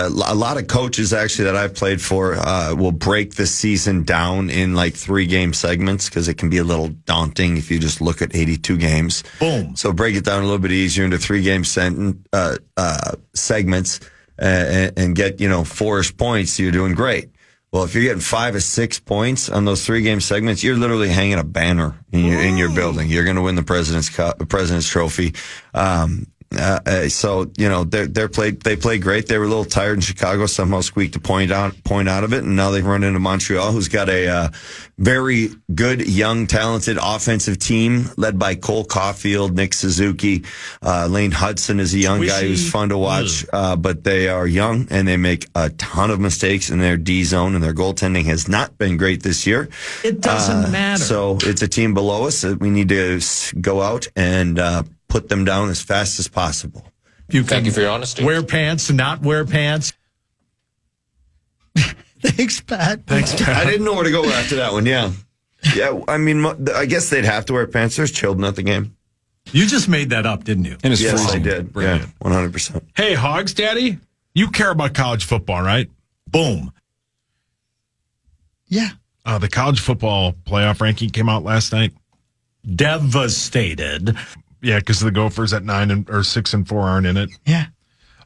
Speaker 6: lot of coaches actually that I've played for will break the season down in like 3-game segments because it can be a little daunting if you just look at 82 games.
Speaker 10: Boom.
Speaker 6: So break it down a little bit easier into 3-game segments and get 4-ish points. You're doing great. Well, if you're getting 5 or 6 points on those 3-game segments, you're literally hanging a banner in your building. You're going to win the President's Trophy. So they played great. They were a little tired in Chicago. Somehow squeaked a point out of it, and now they've run into Montreal, who's got a very good, young, talented offensive team led by Cole Caulfield, Nick Suzuki, Lane Hudson is a young guy who's fun to watch. But they are young and they make a ton of mistakes in their D zone, and their goaltending has not been great this year.
Speaker 10: It doesn't matter.
Speaker 6: So it's a team below us that we need to go out and put them down as fast as possible.
Speaker 10: Thank you for your honesty. Wear pants, not wear pants.
Speaker 1: Thanks, Pat.
Speaker 6: I didn't know where to go after that one. Yeah. I mean, I guess they'd have to wear pants. There's children at the game.
Speaker 10: You just made that up, didn't you?
Speaker 4: And it's
Speaker 6: Yes,
Speaker 4: freezing.
Speaker 6: I did.
Speaker 5: Brilliant.
Speaker 6: Yeah, 100%.
Speaker 5: Hey, Hogs Daddy, you care about college football, right?
Speaker 10: Boom.
Speaker 1: Yeah.
Speaker 5: The college football playoff ranking came out last night.
Speaker 10: Devastated.
Speaker 5: Yeah, because the Gophers at 6 and 4 aren't in it.
Speaker 1: Yeah.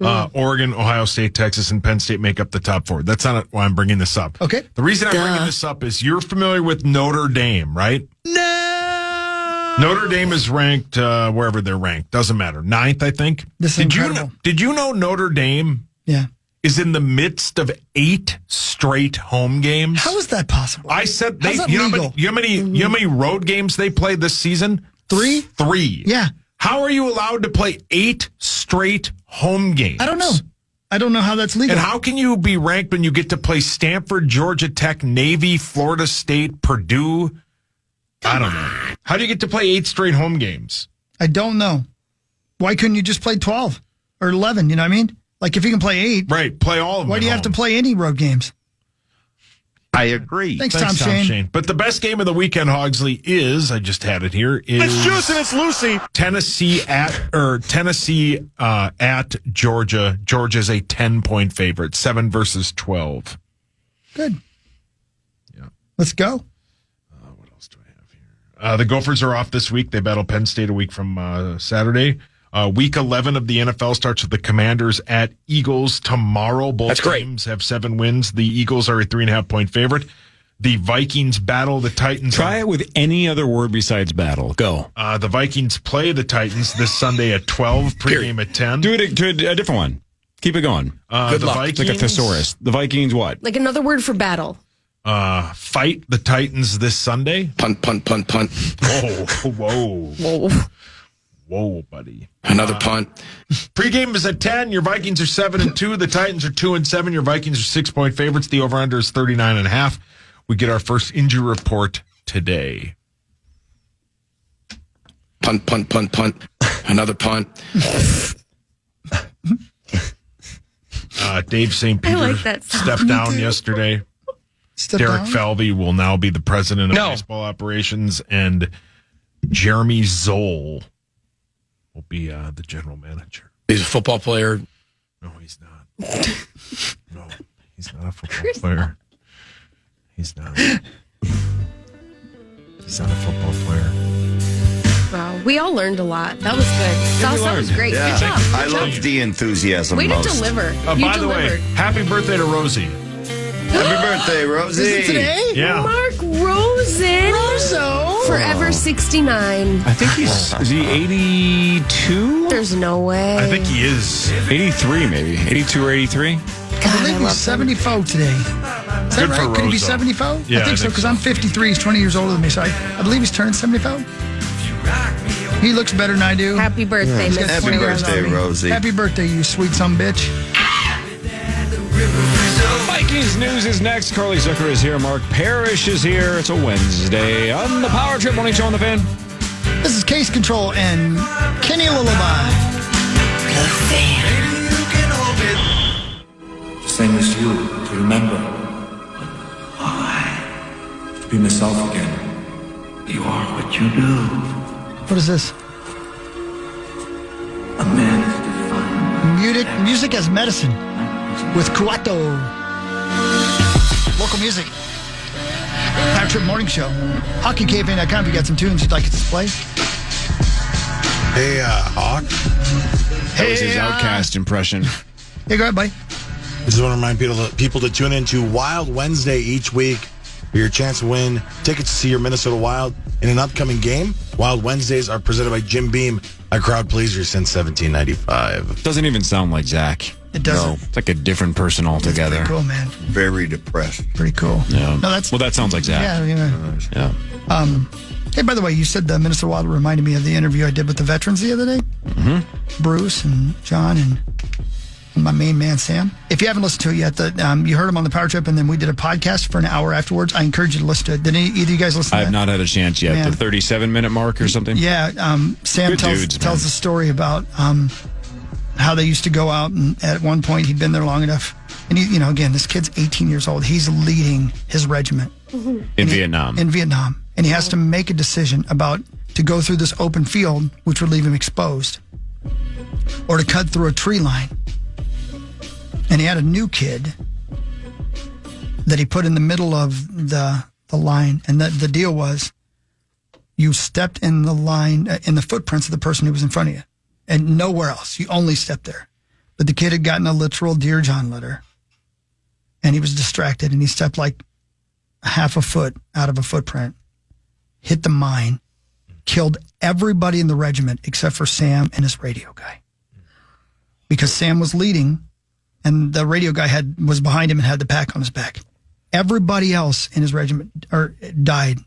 Speaker 5: Oregon, Ohio State, Texas, and Penn State make up the top 4. That's not why I'm bringing this up.
Speaker 1: Okay.
Speaker 5: The reason I'm bringing this up is you're familiar with Notre Dame, right?
Speaker 10: No.
Speaker 5: Notre Dame is ranked wherever they're ranked. Doesn't matter. 9th, I think.
Speaker 1: This is incredible.
Speaker 5: Did you know Notre Dame
Speaker 1: Yeah.
Speaker 5: is in the midst of 8 straight home games?
Speaker 1: How is that possible?
Speaker 5: I said
Speaker 1: How's that
Speaker 5: you know
Speaker 1: legal?
Speaker 5: how many road games they played this season?
Speaker 1: 3?
Speaker 5: 3.
Speaker 1: Yeah.
Speaker 5: How are you allowed to play 8 straight home games?
Speaker 1: I don't know. I don't know how that's legal.
Speaker 5: And how can you be ranked when you get to play Stanford, Georgia Tech, Navy, Florida State, Purdue? I don't know. How do you get to play 8 straight home games?
Speaker 1: I don't know. Why couldn't you just play 12 or 11? You know what I mean? Like if you can play 8,
Speaker 5: Right, play all of them.
Speaker 1: why do you
Speaker 5: at
Speaker 1: have to
Speaker 5: home.
Speaker 1: play any road games?
Speaker 10: I agree.
Speaker 1: Thanks, Tom Shane.
Speaker 5: But the best game of the weekend, Hogsley, is I just had it here. Is
Speaker 7: Juice and it's Lucy.
Speaker 5: Tennessee at Georgia. Georgia's a 10-point favorite, 7 versus 12.
Speaker 1: Good.
Speaker 5: Yeah.
Speaker 1: Let's go.
Speaker 5: What else do I have here? The Gophers are off this week. They battle Penn State a week from Saturday. Week 11 of the NFL starts with the Commanders at Eagles tomorrow. Both teams have 7 wins. The Eagles are a 3.5-point favorite. The Vikings battle the Titans.
Speaker 4: Try it with any other word besides battle. Go.
Speaker 5: The Vikings play the Titans this Sunday at 12, pregame at 10.
Speaker 4: Do it to a different one. Keep it going.
Speaker 5: Good luck.
Speaker 4: Like a thesaurus. The Vikings what?
Speaker 3: Like another word for battle.
Speaker 5: Fight the Titans this Sunday.
Speaker 11: Punt, punt, punt, punt.
Speaker 5: Whoa, buddy.
Speaker 11: Another punt.
Speaker 5: Pregame is at 10. Your Vikings are 7-2. The Titans are 2-7. Your Vikings are 6-point favorites. The over-under is 39.5. We get our first injury report today.
Speaker 11: Punt, punt, punt, punt.
Speaker 13: Another punt.
Speaker 5: Dave St. Peter
Speaker 3: like that song.
Speaker 5: stepped down yesterday. Derek
Speaker 1: down?
Speaker 5: Falvey will now be the president of baseball operations, and Jeremy Zoll will be the general manager.
Speaker 13: He's a football player.
Speaker 5: No, he's not. No, he's not a football player. He's not. He's not a football player.
Speaker 3: Wow, we all learned a lot. That was good. That was great.
Speaker 6: Yeah,
Speaker 3: Good job.
Speaker 6: I love the enthusiasm
Speaker 3: Way
Speaker 6: most.
Speaker 3: to deliver. You
Speaker 5: By the way,
Speaker 3: delivered.
Speaker 5: happy birthday to Rosie.
Speaker 6: Happy birthday, Rosie.
Speaker 1: Is it today?
Speaker 5: Yeah.
Speaker 3: Mark Rosen. Forever 69.
Speaker 4: I think is he 82?
Speaker 3: There's no way.
Speaker 5: I think he is.
Speaker 4: 83 maybe. 82 or 83?
Speaker 1: I believe he's 74 today. Is that
Speaker 5: Good
Speaker 1: right?
Speaker 5: for
Speaker 1: Could he be
Speaker 5: Rosa.
Speaker 1: 74?
Speaker 5: Yeah,
Speaker 1: I think so, because I'm 53. He's 20 years older than me, so I believe he's turning 74. He looks better than I do.
Speaker 3: Happy birthday,
Speaker 1: He's got
Speaker 3: Miss
Speaker 1: 20 years
Speaker 6: birthday,
Speaker 1: on me.
Speaker 6: Rosie.
Speaker 1: Happy birthday, you sweet son bitch.
Speaker 4: Vikings news is next. Carly Zucker is here. Mark Parrish is here. It's a Wednesday on the Power Trip Morning Show on the Fan.
Speaker 1: This is Case Control and Kenny Lullaby.
Speaker 14: Same as you, to remember. Why? To be myself again. You are what you do.
Speaker 1: What is this?
Speaker 14: A man is defined.
Speaker 1: Music as medicine with Kuato. Local music. Power Trip Morning Show. HockeyKFAN.com if you got some tunes you'd like us to play.
Speaker 2: Hey, Hawk.
Speaker 4: That was his Outcast impression.
Speaker 1: Hey, go ahead, buddy.
Speaker 2: Just want to remind people to tune in to Wild Wednesday each week for your chance to win tickets to see your Minnesota Wild in an upcoming game. Wild Wednesdays are presented by Jim Beam, a crowd pleaser since 1795.
Speaker 4: Doesn't even sound like Zach.
Speaker 1: It doesn't.
Speaker 4: It's like a different person altogether.
Speaker 1: Pretty cool, man.
Speaker 6: Very depressed.
Speaker 1: Pretty cool.
Speaker 4: Yeah.
Speaker 1: No, that's
Speaker 4: well, that sounds like Zach.
Speaker 1: Yeah.
Speaker 4: Yeah.
Speaker 1: Hey, by the way, you said the Minnesota Wild reminded me of the interview I did with the veterans the other day. Mm-hmm. Bruce and John and my main man, Sam. If you haven't listened to it yet, you heard him on the Power Trip, and then we did a podcast for an hour afterwards. I encourage you to listen to it. Did either of you guys listen to
Speaker 4: I
Speaker 1: that?
Speaker 4: have not had a chance yet.
Speaker 1: Man.
Speaker 4: The 37-minute mark or something?
Speaker 1: Yeah. Sam
Speaker 4: Good
Speaker 1: tells
Speaker 4: dudes,
Speaker 1: the story about how they used to go out, and at one point he'd been there long enough. And, again, this kid's 18 years old. He's leading his regiment.
Speaker 4: In Vietnam.
Speaker 1: In Vietnam. And he has to make a decision about to go through this open field, which would leave him exposed, or to cut through a tree line. And he had a new kid that he put in the middle of the line. And the deal was you stepped in the line, in the footprints of the person who was in front of you, and nowhere else. You only stepped there. But the kid had gotten a literal Dear John letter, and he was distracted, and he stepped like half a foot out of a footprint, hit the mine, killed everybody in the regiment except for Sam and his radio guy. Because Sam was leading, and the radio guy was behind him and had the pack on his back. Everybody else in his regiment died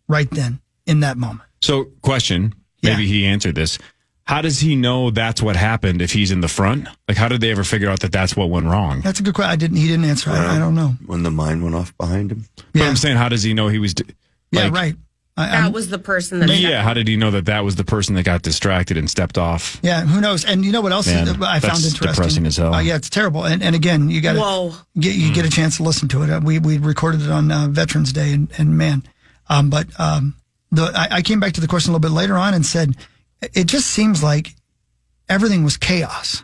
Speaker 1: right then, in that moment.
Speaker 4: So, question, maybe he answered this. How does he know that's what happened if he's in the front? Like, how did they ever figure out that that's what went wrong?
Speaker 1: That's a good question. He didn't answer. I don't know.
Speaker 6: When the mine went off behind him.
Speaker 4: But I'm saying, how does he know he was...
Speaker 1: Yeah, right.
Speaker 3: That was the person that...
Speaker 4: Yeah, how did he know that was the person that got distracted and stepped off?
Speaker 1: Yeah, who knows? And you know what else
Speaker 4: Man,
Speaker 1: I found
Speaker 4: that's
Speaker 1: interesting?
Speaker 4: depressing as hell.
Speaker 1: Yeah, it's terrible. And again, you got to get a chance to listen to it. We recorded it on Veterans Day, and man, I came back to the question a little bit later on and said, it just seems like everything was chaos.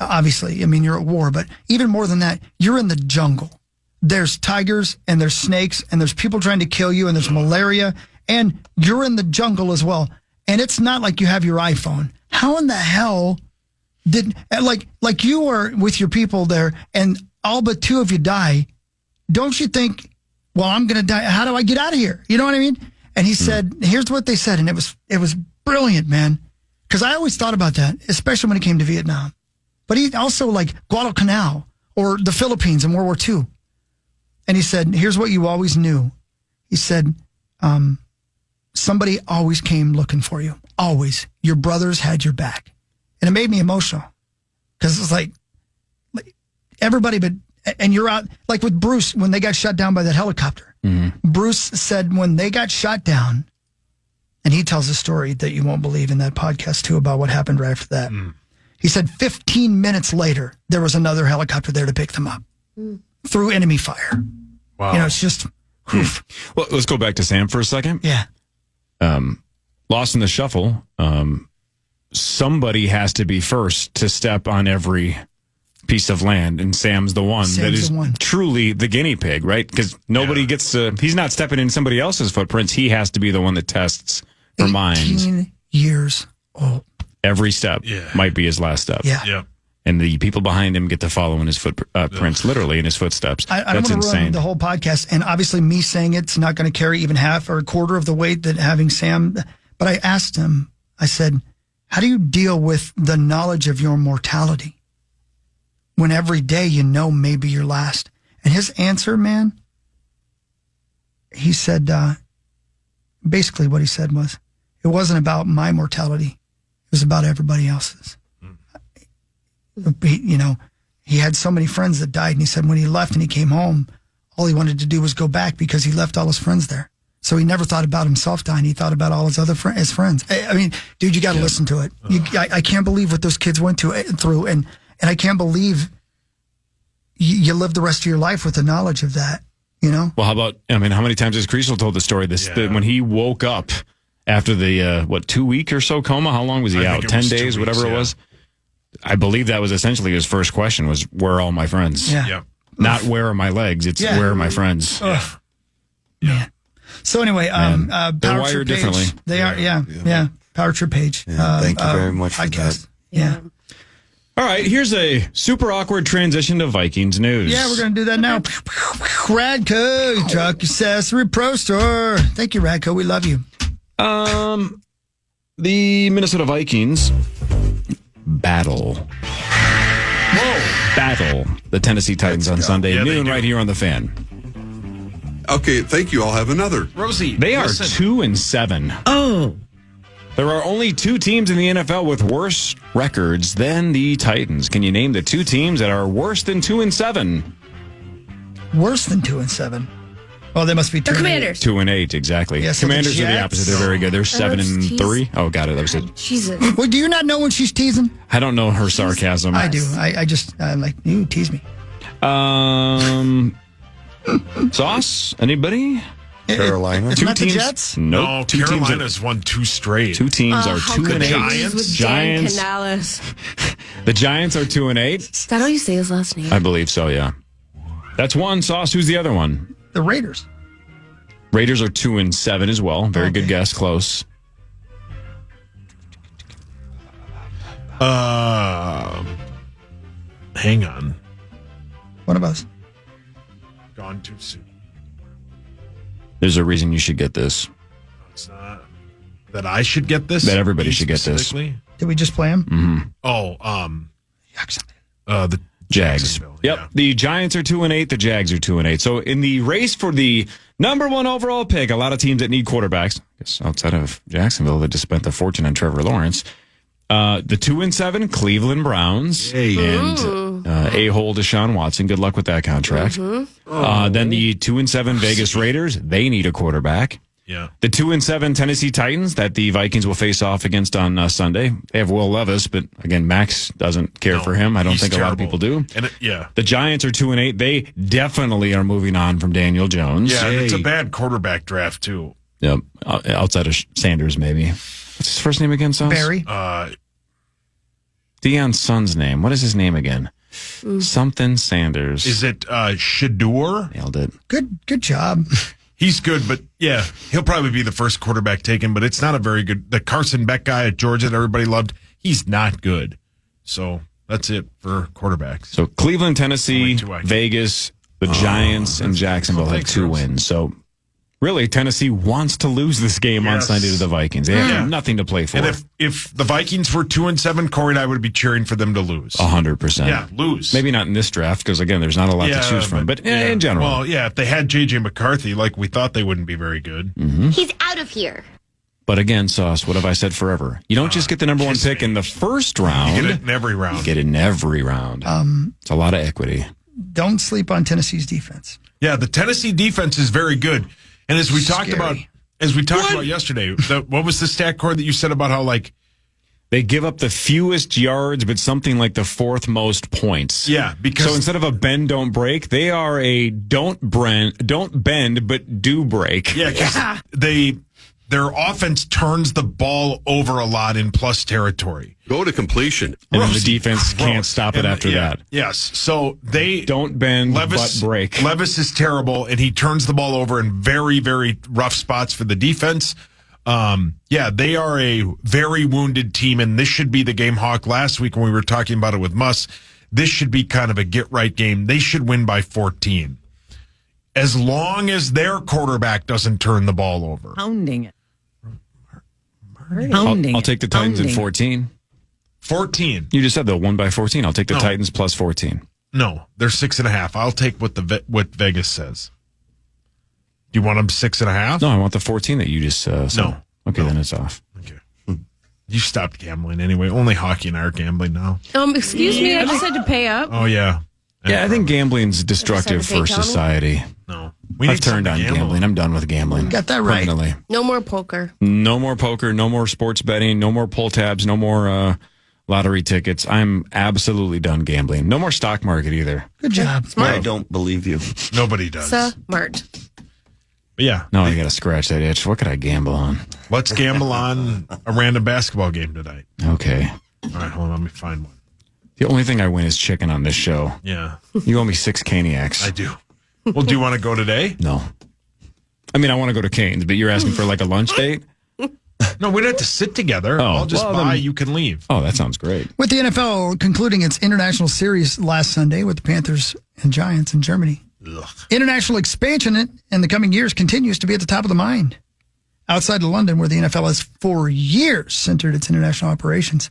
Speaker 1: Obviously, I mean, you're at war, but even more than that, you're in the jungle. There's tigers and there's snakes and there's people trying to kill you and there's malaria and you're in the jungle as well. And it's not like you have your iPhone. How in the hell did, like you were with your people there and all but two of you die? Don't you think, well, I'm going to die. How do I get out of here? You know what I mean? And he said, here's what they said. And it was brilliant, man. Because I always thought about that, especially when it came to Vietnam. But he also like Guadalcanal or the Philippines in World War II. And he said, here's what you always knew. He said, somebody always came looking for you. Always. Your brothers had your back. And it made me emotional. Because it's like everybody, and you're out, like with Bruce, when they got shot down by that helicopter. Mm-hmm. Bruce said when they got shot down, And he tells a story that you won't believe in that podcast, too, about what happened right after that. He said 15 minutes later, there was another helicopter there to pick them up through enemy fire.
Speaker 5: Wow.
Speaker 1: You know, it's just... oof.
Speaker 4: Well, let's go back to Sam for a second.
Speaker 1: Yeah.
Speaker 4: Lost in the shuffle. Somebody has to be first to step on every piece of land, and Sam's the one that is truly the guinea pig, right? Because nobody gets to... He's not stepping in somebody else's footprints. He has to be the one that tests for mine.
Speaker 1: 18 years old.
Speaker 4: Every step might be his last step.
Speaker 1: Yeah.
Speaker 4: And the people behind him get to follow in his footprints, literally in his footsteps.
Speaker 1: I don't
Speaker 4: That's
Speaker 1: want to
Speaker 4: insane.
Speaker 1: ruin the whole podcast, and obviously me saying it's not going to carry even half or a quarter of the weight that having Sam. But I asked him, I said, how do you deal with the knowledge of your mortality when every day you know maybe your last? And his answer, man, he said, basically what he said was, it wasn't about my mortality. It was about everybody else's. He had so many friends that died, and he said when he left and he came home, all he wanted to do was go back because he left all his friends there. So he never thought about himself dying. He thought about all his other his friends. I mean, dude, you got to listen to it. I can't believe what those kids went through, and I can't believe you live the rest of your life with the knowledge of that. You know?
Speaker 4: Well, how many times has Creasel told the story? That when he woke up after the 2 week or so coma, how long was he out? 10 days, whatever it was. I believe that was essentially his first question was, where are all my friends?
Speaker 1: Yeah.
Speaker 4: Not where are my legs? It's where are my friends?
Speaker 1: Yeah. So anyway,
Speaker 4: they're
Speaker 1: Power
Speaker 4: wired
Speaker 1: Trip
Speaker 4: differently.
Speaker 1: page. They are, yeah. Power Trip page.
Speaker 6: Thank you very much for
Speaker 1: podcast.
Speaker 6: that.
Speaker 1: Yeah.
Speaker 4: All right, here's a super awkward transition to Vikings news.
Speaker 1: Yeah, we're going to do that now. Radco, Truck Accessory Pro Store. Thank you, Radco. We love you.
Speaker 4: The Minnesota Vikings battle the Tennessee Titans on Sunday noon right here on the Fan.
Speaker 13: Okay, thank you. I'll have another.
Speaker 5: Rosie,
Speaker 4: they are 2-7.
Speaker 3: Oh.
Speaker 4: There are only two teams in the NFL with worse records than the Titans. Can you name the two teams that are worse than 2-7?
Speaker 1: Worse than 2-7. Oh, they must be 2
Speaker 3: Commanders.
Speaker 4: 2-8, exactly.
Speaker 1: Yeah, so the
Speaker 4: Commanders are the
Speaker 1: Jets?
Speaker 4: opposite. They're very good. They're 7-3. Oh, got it. That was it.
Speaker 3: Jesus.
Speaker 1: Well, do you not know when she's teasing?
Speaker 4: I don't know her sarcasm.
Speaker 1: I do. I'm like, you tease me.
Speaker 4: Sauce? Anybody?
Speaker 6: Carolina.
Speaker 1: It's
Speaker 4: Two
Speaker 1: not
Speaker 4: teams?
Speaker 1: the Jets?
Speaker 4: Nope.
Speaker 5: No,
Speaker 4: Two teams
Speaker 5: Carolina's won 2 straight.
Speaker 4: Two teams are
Speaker 3: How
Speaker 4: 2-8.
Speaker 3: could
Speaker 5: Giants?
Speaker 3: with
Speaker 4: Giants.
Speaker 3: Dan Canales.
Speaker 4: The Giants are 2-8.
Speaker 3: Is that how you say his last name?
Speaker 4: I believe so, yeah. That's one. Sauce, who's the other one?
Speaker 1: The Raiders.
Speaker 4: Raiders are 2-7 as well. Very good guess. Close.
Speaker 5: Hang on.
Speaker 1: One of us.
Speaker 5: Gone too soon.
Speaker 4: There's a reason you should get this.
Speaker 5: It's not that I should get this.
Speaker 4: That everybody should get this.
Speaker 5: Specifically?
Speaker 1: Did we just play him?
Speaker 4: Mm-hmm.
Speaker 5: Oh, the
Speaker 4: Jags.
Speaker 5: Jacksonville,
Speaker 4: Yep.
Speaker 5: yeah.
Speaker 4: The Giants are 2-8. The Jags are 2-8. So in the race for the number one overall pick, a lot of teams that need quarterbacks, I guess outside of Jacksonville, that just spent a fortune on Trevor Lawrence. The 2-7 Cleveland Browns and a-hole Deshaun Watson. Good luck with that contract. Then the 2-7 Vegas Raiders. They need a quarterback.
Speaker 5: Yeah.
Speaker 4: The 2-7 Tennessee Titans that the Vikings will face off against on Sunday. They have Will Levis, but again, Max doesn't care for him. I don't think a lot of people do.
Speaker 5: And
Speaker 4: The Giants are 2-8. They definitely are moving on from Daniel Jones.
Speaker 5: Yeah, and it's a bad quarterback draft too.
Speaker 4: Yep. Outside of Sanders, maybe. What's his first name again, Sauce?
Speaker 1: Barry.
Speaker 4: Deion's son's name. What is his name again? Something Sanders.
Speaker 5: Is it Shador?
Speaker 4: Nailed it.
Speaker 1: Good job.
Speaker 5: He's good, but yeah, he'll probably be the first quarterback taken, but it's not a very good. The Carson Beck guy at Georgia that everybody loved, he's not good. So that's it for quarterbacks.
Speaker 4: So Cleveland, Tennessee,
Speaker 5: Only two I can-
Speaker 4: Vegas, the Giants, and Jacksonville have 2 wins. So really, Tennessee wants to lose this game on
Speaker 5: Yes.
Speaker 4: Sunday to the Vikings. They have nothing to play for.
Speaker 5: And if the Vikings were 2-7, Corey and I would be cheering for them to lose.
Speaker 4: 100%.
Speaker 5: Yeah, lose.
Speaker 4: Maybe not in this draft because, again, there's not a lot to choose from. But in general.
Speaker 5: Well, yeah, if they had J.J. McCarthy, like we thought they wouldn't be very good.
Speaker 15: He's out of here.
Speaker 4: But again, Sauce, what have I said forever? You don't just get the number one pick in the first round.
Speaker 5: You get it in every round.
Speaker 4: You get it in every round. It's a lot of equity.
Speaker 1: Don't sleep on Tennessee's defense.
Speaker 5: Yeah, the Tennessee defense is very good. And as we talked about, as we talked about yesterday, what was the stat cord that you said about how like
Speaker 4: they give up the fewest yards, but something like the fourth most points.
Speaker 5: Yeah, because
Speaker 4: so instead of a bend, don't break, they are a don't bend, but do break.
Speaker 5: Yeah, because their offense turns the ball over a lot in plus territory.
Speaker 13: Go to completion.
Speaker 4: And then the defense can't stop it after that.
Speaker 5: Yes. So they
Speaker 4: don't bend, but break.
Speaker 5: Levis is terrible, and he turns the ball over in very, very rough spots for the defense. They are a very wounded team, and this should be the game, Hawk. Last week when we were talking about it with Muss, this should be kind of a get-right game. They should win by 14. As long as their quarterback doesn't turn the ball over.
Speaker 3: Pounding it.
Speaker 4: I'll take the Titans at 14.
Speaker 5: 14.
Speaker 4: You just said they'll win by 14. I'll take the Titans plus 14.
Speaker 5: No, they're 6.5. I'll take what Vegas says. Do you want them 6.5?
Speaker 4: No, I want the 14 that you just said.
Speaker 5: No.
Speaker 4: Okay, then it's off.
Speaker 5: Okay. You stopped gambling anyway. Only Hockey and I are gambling now.
Speaker 3: Excuse me, I just had to pay up.
Speaker 5: Oh, yeah.
Speaker 4: Yeah, I think gambling's destructive for society.
Speaker 5: No.
Speaker 4: I've turned on gambling. I'm done with gambling.
Speaker 1: Got that right.
Speaker 4: Permanently.
Speaker 3: No more poker.
Speaker 4: No more poker, no more sports betting, no more pull tabs, no more lottery tickets. I'm absolutely done gambling. No more stock market either.
Speaker 1: Good job.
Speaker 6: I don't believe you.
Speaker 5: Nobody does.
Speaker 3: Smart.
Speaker 5: But yeah.
Speaker 4: No, I got to scratch that itch. What could I gamble on?
Speaker 5: Let's gamble on a random basketball game tonight.
Speaker 4: Okay.
Speaker 5: All right, hold on. Let me find one.
Speaker 4: The only thing I win is chicken on this show.
Speaker 5: Yeah.
Speaker 4: You owe me 6 Caniacs.
Speaker 5: I do. Well, do you want to go today?
Speaker 4: No. I mean, I want to go to Cane's, but you're asking for like a lunch date?
Speaker 5: No, we don't have to sit together. I'll just buy. You can leave.
Speaker 4: Oh, that sounds great.
Speaker 1: With the NFL concluding its international series last Sunday with the Panthers and Giants in Germany, international expansion in the coming years continues to be at the top of the mind. Outside of London, where the NFL has for years centered its international operations,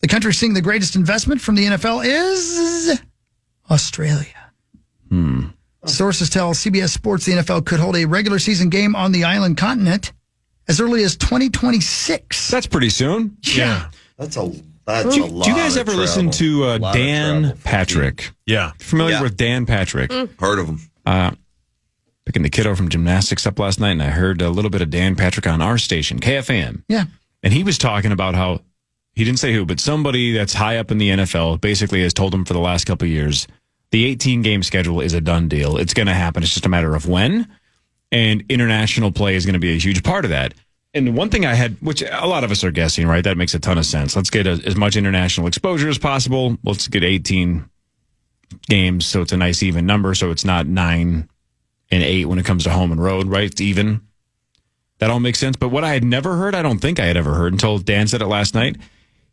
Speaker 1: the country seeing the greatest investment from the NFL is Australia. Sources tell CBS Sports the NFL could hold a regular season game on the island continent as early as 2026.
Speaker 4: That's pretty soon.
Speaker 5: Yeah.
Speaker 6: That's a lot.
Speaker 4: Do you guys ever listen to Dan Patrick?
Speaker 5: Yeah.
Speaker 4: Familiar with Dan Patrick?
Speaker 6: Heard of him.
Speaker 4: Picking the kiddo from gymnastics up last night, and I heard a little bit of Dan Patrick on our station, KFAN.
Speaker 1: Yeah.
Speaker 4: And he was talking about how, he didn't say who, but somebody that's high up in the NFL basically has told him for the last couple of years, the 18-game schedule is a done deal. It's going to happen. It's just a matter of when. And international play is going to be a huge part of that. And one thing I had, which a lot of us are guessing, right? That makes a ton of sense. Let's get as much international exposure as possible. Let's get 18 games, so it's a nice even number, so it's not 9 and 8 when it comes to home and road, right? It's even. That all makes sense. But what I had never heard, I don't think I had ever heard until Dan said it last night,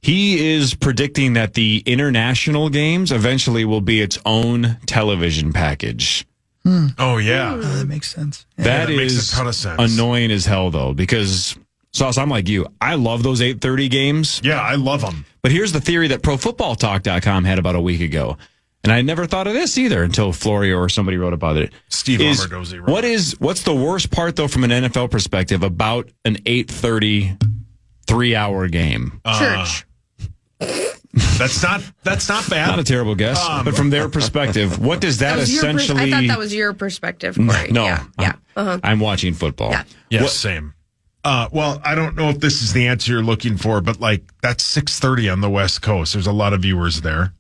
Speaker 4: he is predicting that the international games eventually will be its own television package.
Speaker 5: Oh, yeah.
Speaker 1: That makes sense. Yeah.
Speaker 4: That
Speaker 5: makes
Speaker 4: is
Speaker 5: a ton of sense.
Speaker 4: annoying as hell, though, because, Sauce, I'm like you. I love those 8:30 games.
Speaker 5: Yeah, I love them.
Speaker 4: But here's the theory that ProFootballTalk.com had about a week ago. And I never thought of this either until Florio or somebody wrote about it.
Speaker 5: Steve Alberdozi wrote.
Speaker 4: What's the worst part, though, from an NFL perspective about an 8:30 3-hour game?
Speaker 3: Church.
Speaker 5: That's not bad.
Speaker 4: Not a terrible guess. But from their perspective, what does that essentially...
Speaker 3: I thought that was your perspective, Corey.
Speaker 4: No.
Speaker 3: Yeah.
Speaker 4: I'm watching football.
Speaker 3: Yeah.
Speaker 5: Yes, same. Well, I don't know if this is the answer you're looking for, but like that's 6:30 on the West Coast. There's a lot of viewers there.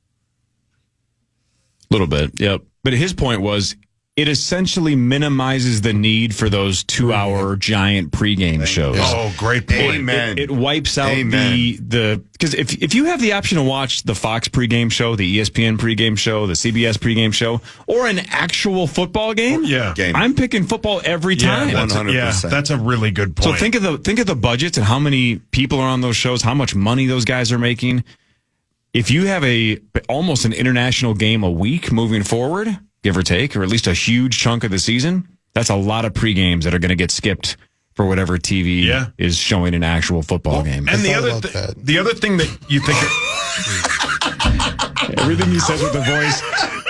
Speaker 4: A little bit, yep. But his point was it essentially minimizes the need for those 2-hour giant pregame shows.
Speaker 5: Oh, great point.
Speaker 6: Amen.
Speaker 4: It wipes out the because if you have the option to watch the Fox pregame show, the ESPN pregame show, the CBS pregame show, or an actual football game, I'm picking football every time.
Speaker 5: Yeah, 100%. That's a really good point.
Speaker 4: So think of the budgets and how many people are on those shows, how much money those guys are making. If you have almost an international game a week moving forward, give or take, or at least a huge chunk of the season, that's a lot of pre-games that are going to get skipped for whatever TV is showing an actual football game.
Speaker 5: And the other thing that you think...
Speaker 4: Everything he says with the voice,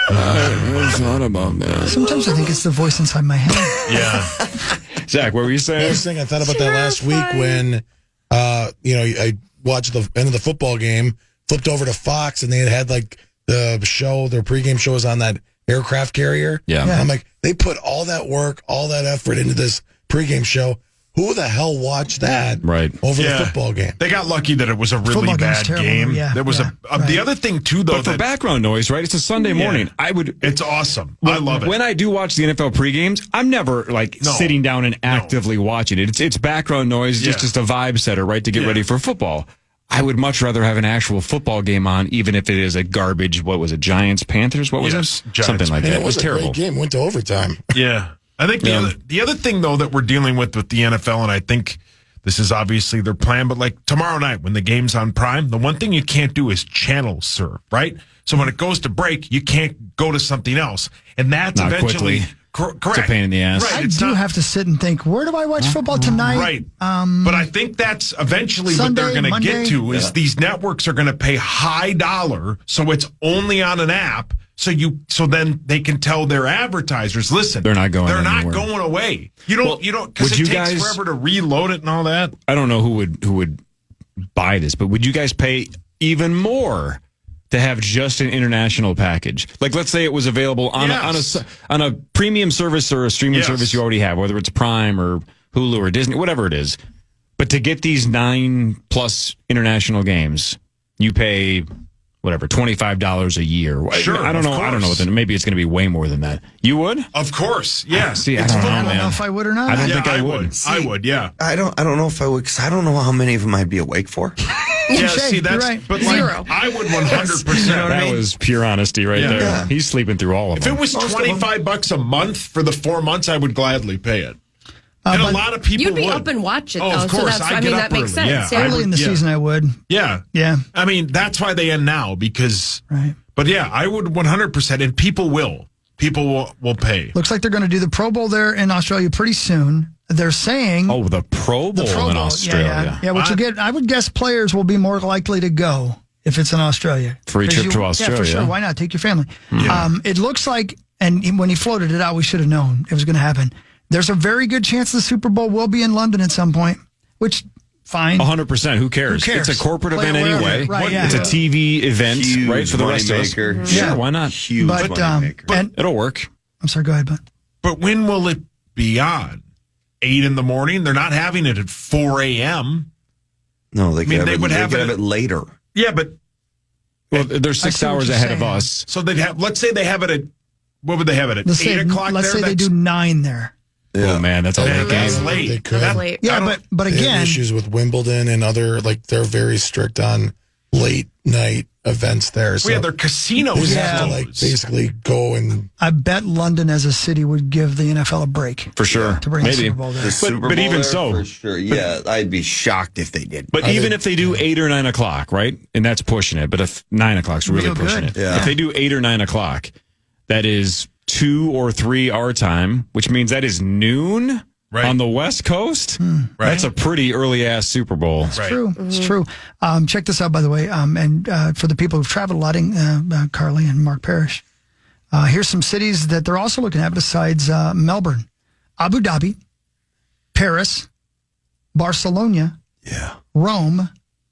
Speaker 4: I thought about that.
Speaker 1: Sometimes I think it's the voice inside my head.
Speaker 5: Yeah.
Speaker 4: Zach, what were you saying?
Speaker 2: I was saying I thought about that last week when, I watched the end of the football game, flipped over to Fox, and they had like the show, their pregame show was on that aircraft carrier.
Speaker 4: Yeah.
Speaker 2: I'm like, they put all that work, all that effort into this pregame show. who the hell watched that over the football game?
Speaker 5: They got lucky that it was a really
Speaker 1: Football game's
Speaker 5: bad
Speaker 1: terrible.
Speaker 5: game.
Speaker 1: Yeah,
Speaker 5: There was the other thing too, though.
Speaker 4: But for background noise, right? It's a Sunday morning.
Speaker 5: It's awesome. I love it.
Speaker 4: When I do watch the NFL pregames, I'm never sitting down and actively watching it. It's background noise, just a vibe setter, right, to get ready for football. I would much rather have an actual football game on, even if it is a garbage. What was it? Giants, Panthers? What was it? Something like that.
Speaker 2: It was
Speaker 4: a terrible
Speaker 2: great game. Went to overtime.
Speaker 5: Yeah. I think the other thing, though, that we're dealing with the NFL, and I think this is obviously their plan, but like tomorrow night when the game's on Prime, the one thing you can't do is channel surf, right? So when it goes to break, you can't go to something else. And that's
Speaker 4: Not
Speaker 5: eventually
Speaker 4: quickly.
Speaker 5: correct.
Speaker 4: It's a pain in the ass.
Speaker 5: Right,
Speaker 1: I do have to sit and think, where do I watch football tonight?
Speaker 5: Right. But I think that's eventually
Speaker 1: Sunday,
Speaker 5: what they're going to get
Speaker 1: Monday?
Speaker 5: to is these networks are going to pay high dollar, so it's only on an app. So then they can tell their advertisers, listen,
Speaker 4: They're not going
Speaker 5: They're
Speaker 4: anywhere.
Speaker 5: not going away. You don't because
Speaker 4: would
Speaker 5: it
Speaker 4: you
Speaker 5: takes
Speaker 4: guys-
Speaker 5: forever to reload it and all that.
Speaker 4: I don't know who would buy this, but would you guys pay even more to have just an international package? Like, let's say it was available on a premium service or a streaming service you already have, whether it's Prime or Hulu or Disney, whatever it is. But to get these 9+ international games, you pay whatever, $25 a year.
Speaker 5: Sure,
Speaker 4: I don't know. I don't know. Maybe it's going to be way more than that. You would?
Speaker 5: Of course, yeah.
Speaker 4: See, I
Speaker 5: It's
Speaker 4: don't know,
Speaker 5: fun.
Speaker 1: I don't know
Speaker 4: man.
Speaker 1: if I would or not.
Speaker 4: I don't think I would.
Speaker 5: I would, yeah.
Speaker 6: I don't know if I would, because I don't know how many of them I'd be awake for.
Speaker 5: Yeah,
Speaker 1: Touche,
Speaker 5: see, that's
Speaker 1: you're right.
Speaker 5: but
Speaker 3: Zero.
Speaker 5: I would 100%.
Speaker 6: You know what I
Speaker 4: That
Speaker 6: mean?
Speaker 4: was pure honesty right
Speaker 5: Yeah.
Speaker 4: there.
Speaker 6: Yeah.
Speaker 4: He's sleeping through all of
Speaker 5: If
Speaker 4: them.
Speaker 5: it was $25 a month for the 4 months, I would gladly pay it. And a lot of people
Speaker 3: You'd be
Speaker 5: would.
Speaker 3: up and watch it,
Speaker 5: Oh,
Speaker 3: though.
Speaker 5: of course.
Speaker 3: So that's,
Speaker 5: I
Speaker 3: I
Speaker 5: get
Speaker 3: mean,
Speaker 5: up
Speaker 3: that makes
Speaker 5: early.
Speaker 3: sense.
Speaker 5: Yeah, I
Speaker 1: Early
Speaker 5: would-
Speaker 1: in the season, I would.
Speaker 5: Yeah.
Speaker 1: Yeah.
Speaker 5: I mean, that's why they end now, because.
Speaker 1: Right.
Speaker 5: But yeah, I would 100%, and people will. People will pay.
Speaker 1: Looks like they're going to do the Pro Bowl there in Australia pretty soon. They're saying
Speaker 4: the Pro Bowl in Australia.
Speaker 1: Yeah, which will get. I would guess players will be more likely to go if it's in Australia.
Speaker 4: Free trip to Australia.
Speaker 1: Yeah, for sure. Why not? Take your family. It looks like, and when he floated it out, we should have known it was going to happen. There's a very good chance the Super Bowl will be in London at some point, which, fine.
Speaker 4: 100%. Who cares?
Speaker 1: Who cares?
Speaker 4: It's a corporate
Speaker 1: Play it
Speaker 4: event
Speaker 1: wherever.
Speaker 4: anyway.
Speaker 1: Right, yeah.
Speaker 4: It's a TV event,
Speaker 6: Huge
Speaker 4: right? For the rest of us.
Speaker 6: moneymaker.
Speaker 4: Sure, why not?
Speaker 6: Huge
Speaker 1: But,
Speaker 6: moneymaker.
Speaker 1: and,
Speaker 4: It'll work.
Speaker 1: I'm sorry, go ahead, bud.
Speaker 5: But when will it be on? 8 in the morning? They're not having it at 4 a.m.
Speaker 6: No, they could have,
Speaker 5: they
Speaker 6: it,
Speaker 5: would
Speaker 6: they
Speaker 5: have
Speaker 6: could
Speaker 5: it-
Speaker 6: have it later.
Speaker 5: Yeah, but
Speaker 4: Well, they're 6
Speaker 1: see what
Speaker 4: hours
Speaker 1: you're
Speaker 4: ahead
Speaker 1: saying.
Speaker 4: of us.
Speaker 5: so they'd have. Let's say they have it at. What would they have it at?
Speaker 1: Let's
Speaker 5: 8
Speaker 1: say,
Speaker 5: o'clock.
Speaker 1: let's
Speaker 5: there?
Speaker 1: say they do 9 there.
Speaker 4: Oh, man, that's a late
Speaker 5: That's
Speaker 4: game.
Speaker 5: late.
Speaker 2: They could.
Speaker 5: That-
Speaker 2: Late.
Speaker 5: I
Speaker 1: Yeah,
Speaker 5: don't-
Speaker 1: but
Speaker 2: They have
Speaker 1: again,
Speaker 2: issues with Wimbledon and other, they're very strict on late night events there. So
Speaker 5: yeah, their casinos.
Speaker 2: they have to
Speaker 5: close.
Speaker 2: basically go and
Speaker 1: I bet London as a city would give the NFL a break
Speaker 4: For sure.
Speaker 1: to bring the
Speaker 4: Maybe.
Speaker 1: Super Bowl there.
Speaker 6: The Super
Speaker 4: but
Speaker 6: Bowl
Speaker 4: even
Speaker 6: there,
Speaker 4: so-
Speaker 6: for sure. Yeah, I'd be shocked if they did.
Speaker 4: But even if they do 8 or 9 o'clock, right? And that's pushing it. But if 9 o'clock's really
Speaker 1: Real
Speaker 4: pushing
Speaker 1: good.
Speaker 4: it.
Speaker 6: Yeah.
Speaker 4: If they do 8 or 9 o'clock, that is 2 or 3 our time, which means that is noon
Speaker 5: Right.
Speaker 4: on the West Coast. That's a pretty early ass Super Bowl.
Speaker 5: Right.
Speaker 1: True. It's true. Check this out, by the way. And for the people who've traveled a lot, Carly and Mark Parrish, here's some cities that they're also looking at besides Melbourne: Abu Dhabi, Paris, Barcelona, Rome,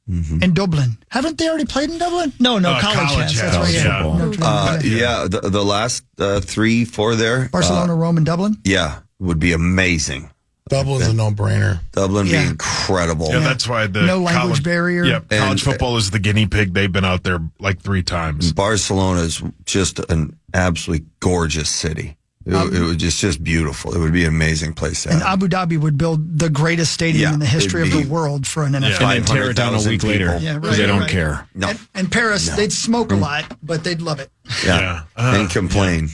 Speaker 1: and Dublin. Haven't they already played in Dublin? No, college has. That's right.
Speaker 5: yeah.
Speaker 1: Notre Dame.
Speaker 6: Yeah, the last 3, 4 there.
Speaker 1: Barcelona, Rome, and Dublin.
Speaker 6: Yeah, would be amazing.
Speaker 2: Dublin's a no-brainer.
Speaker 6: Dublin
Speaker 1: Yeah.
Speaker 6: be incredible.
Speaker 5: Yeah, that's why the
Speaker 1: No language
Speaker 5: college
Speaker 1: barrier.
Speaker 5: Yep, college football is the guinea pig. They've been out there like 3 times.
Speaker 6: Barcelona is just an absolutely gorgeous city. It was just beautiful. It would be an amazing place to
Speaker 1: And
Speaker 6: have.
Speaker 1: Abu Dhabi would build the greatest stadium
Speaker 6: Yeah,
Speaker 1: in the history of
Speaker 6: it'd
Speaker 1: the
Speaker 6: be-
Speaker 1: world for an NFL.
Speaker 4: And then tear it down a week
Speaker 6: 500,000
Speaker 4: later
Speaker 6: people.
Speaker 1: Yeah,
Speaker 4: because they don't
Speaker 1: right.
Speaker 4: care.
Speaker 6: No.
Speaker 1: And Paris, they'd smoke a lot, but they'd love it.
Speaker 6: Yeah. And complain.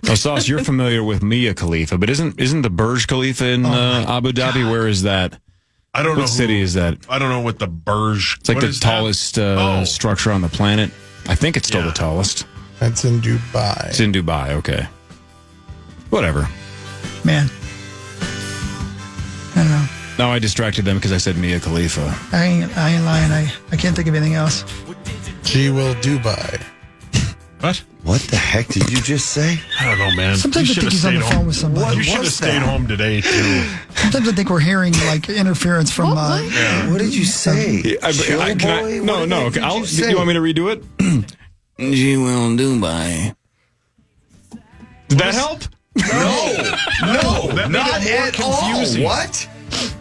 Speaker 4: Now, Sauce, you're familiar with Mia Khalifa, but isn't the Burj Khalifa in Abu Dhabi? Where is that?
Speaker 5: I don't know
Speaker 4: What city is that?
Speaker 5: I don't know what the Burj.
Speaker 4: It's like
Speaker 5: what
Speaker 4: the
Speaker 5: is that?
Speaker 4: tallest structure on the planet. I think it's still the tallest.
Speaker 2: That's in Dubai.
Speaker 4: It's in Dubai. Okay. Whatever.
Speaker 1: Man. I don't know.
Speaker 4: No, I distracted them because I said Mia Khalifa.
Speaker 1: I ain't lying. I can't think of anything else.
Speaker 2: She will Dubai.
Speaker 5: What?
Speaker 6: What the heck did you just say?
Speaker 5: I don't know, man.
Speaker 1: Sometimes I
Speaker 5: You
Speaker 1: think
Speaker 5: should
Speaker 1: he's
Speaker 5: have
Speaker 1: on the
Speaker 5: stayed
Speaker 1: phone
Speaker 5: home.
Speaker 1: with somebody.
Speaker 5: You should have stayed home today too.
Speaker 1: Sometimes I think we're hearing like interference from.
Speaker 6: What did you say? Chill boy?
Speaker 4: No.
Speaker 6: What
Speaker 4: Okay,
Speaker 6: did you
Speaker 4: do
Speaker 6: say?
Speaker 4: you want me to redo it? She will Dubai. Did that help?
Speaker 6: No,
Speaker 5: That made
Speaker 6: not
Speaker 5: it more
Speaker 6: at all.
Speaker 5: confusing.
Speaker 6: What?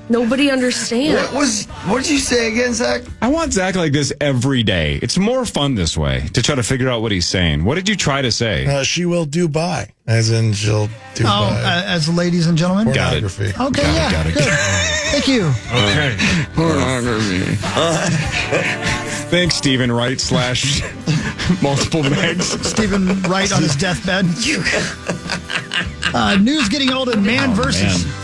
Speaker 3: Nobody understands.
Speaker 6: What did you say again, Zach?
Speaker 4: I want Zach like this every day. It's more fun this way to try to figure out what he's saying. What did you try to say?
Speaker 2: She will do by, as in she'll do by.
Speaker 1: As ladies and gentlemen?
Speaker 2: Pornography.
Speaker 1: Okay,
Speaker 4: Got it.
Speaker 1: good. Thank you.
Speaker 5: Okay.
Speaker 10: Pornography.
Speaker 4: Thanks, Stephen Wright / multiple Megs.
Speaker 1: Stephen Wright on his deathbed. News getting old and man versus.
Speaker 4: Man.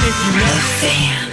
Speaker 9: The Fan.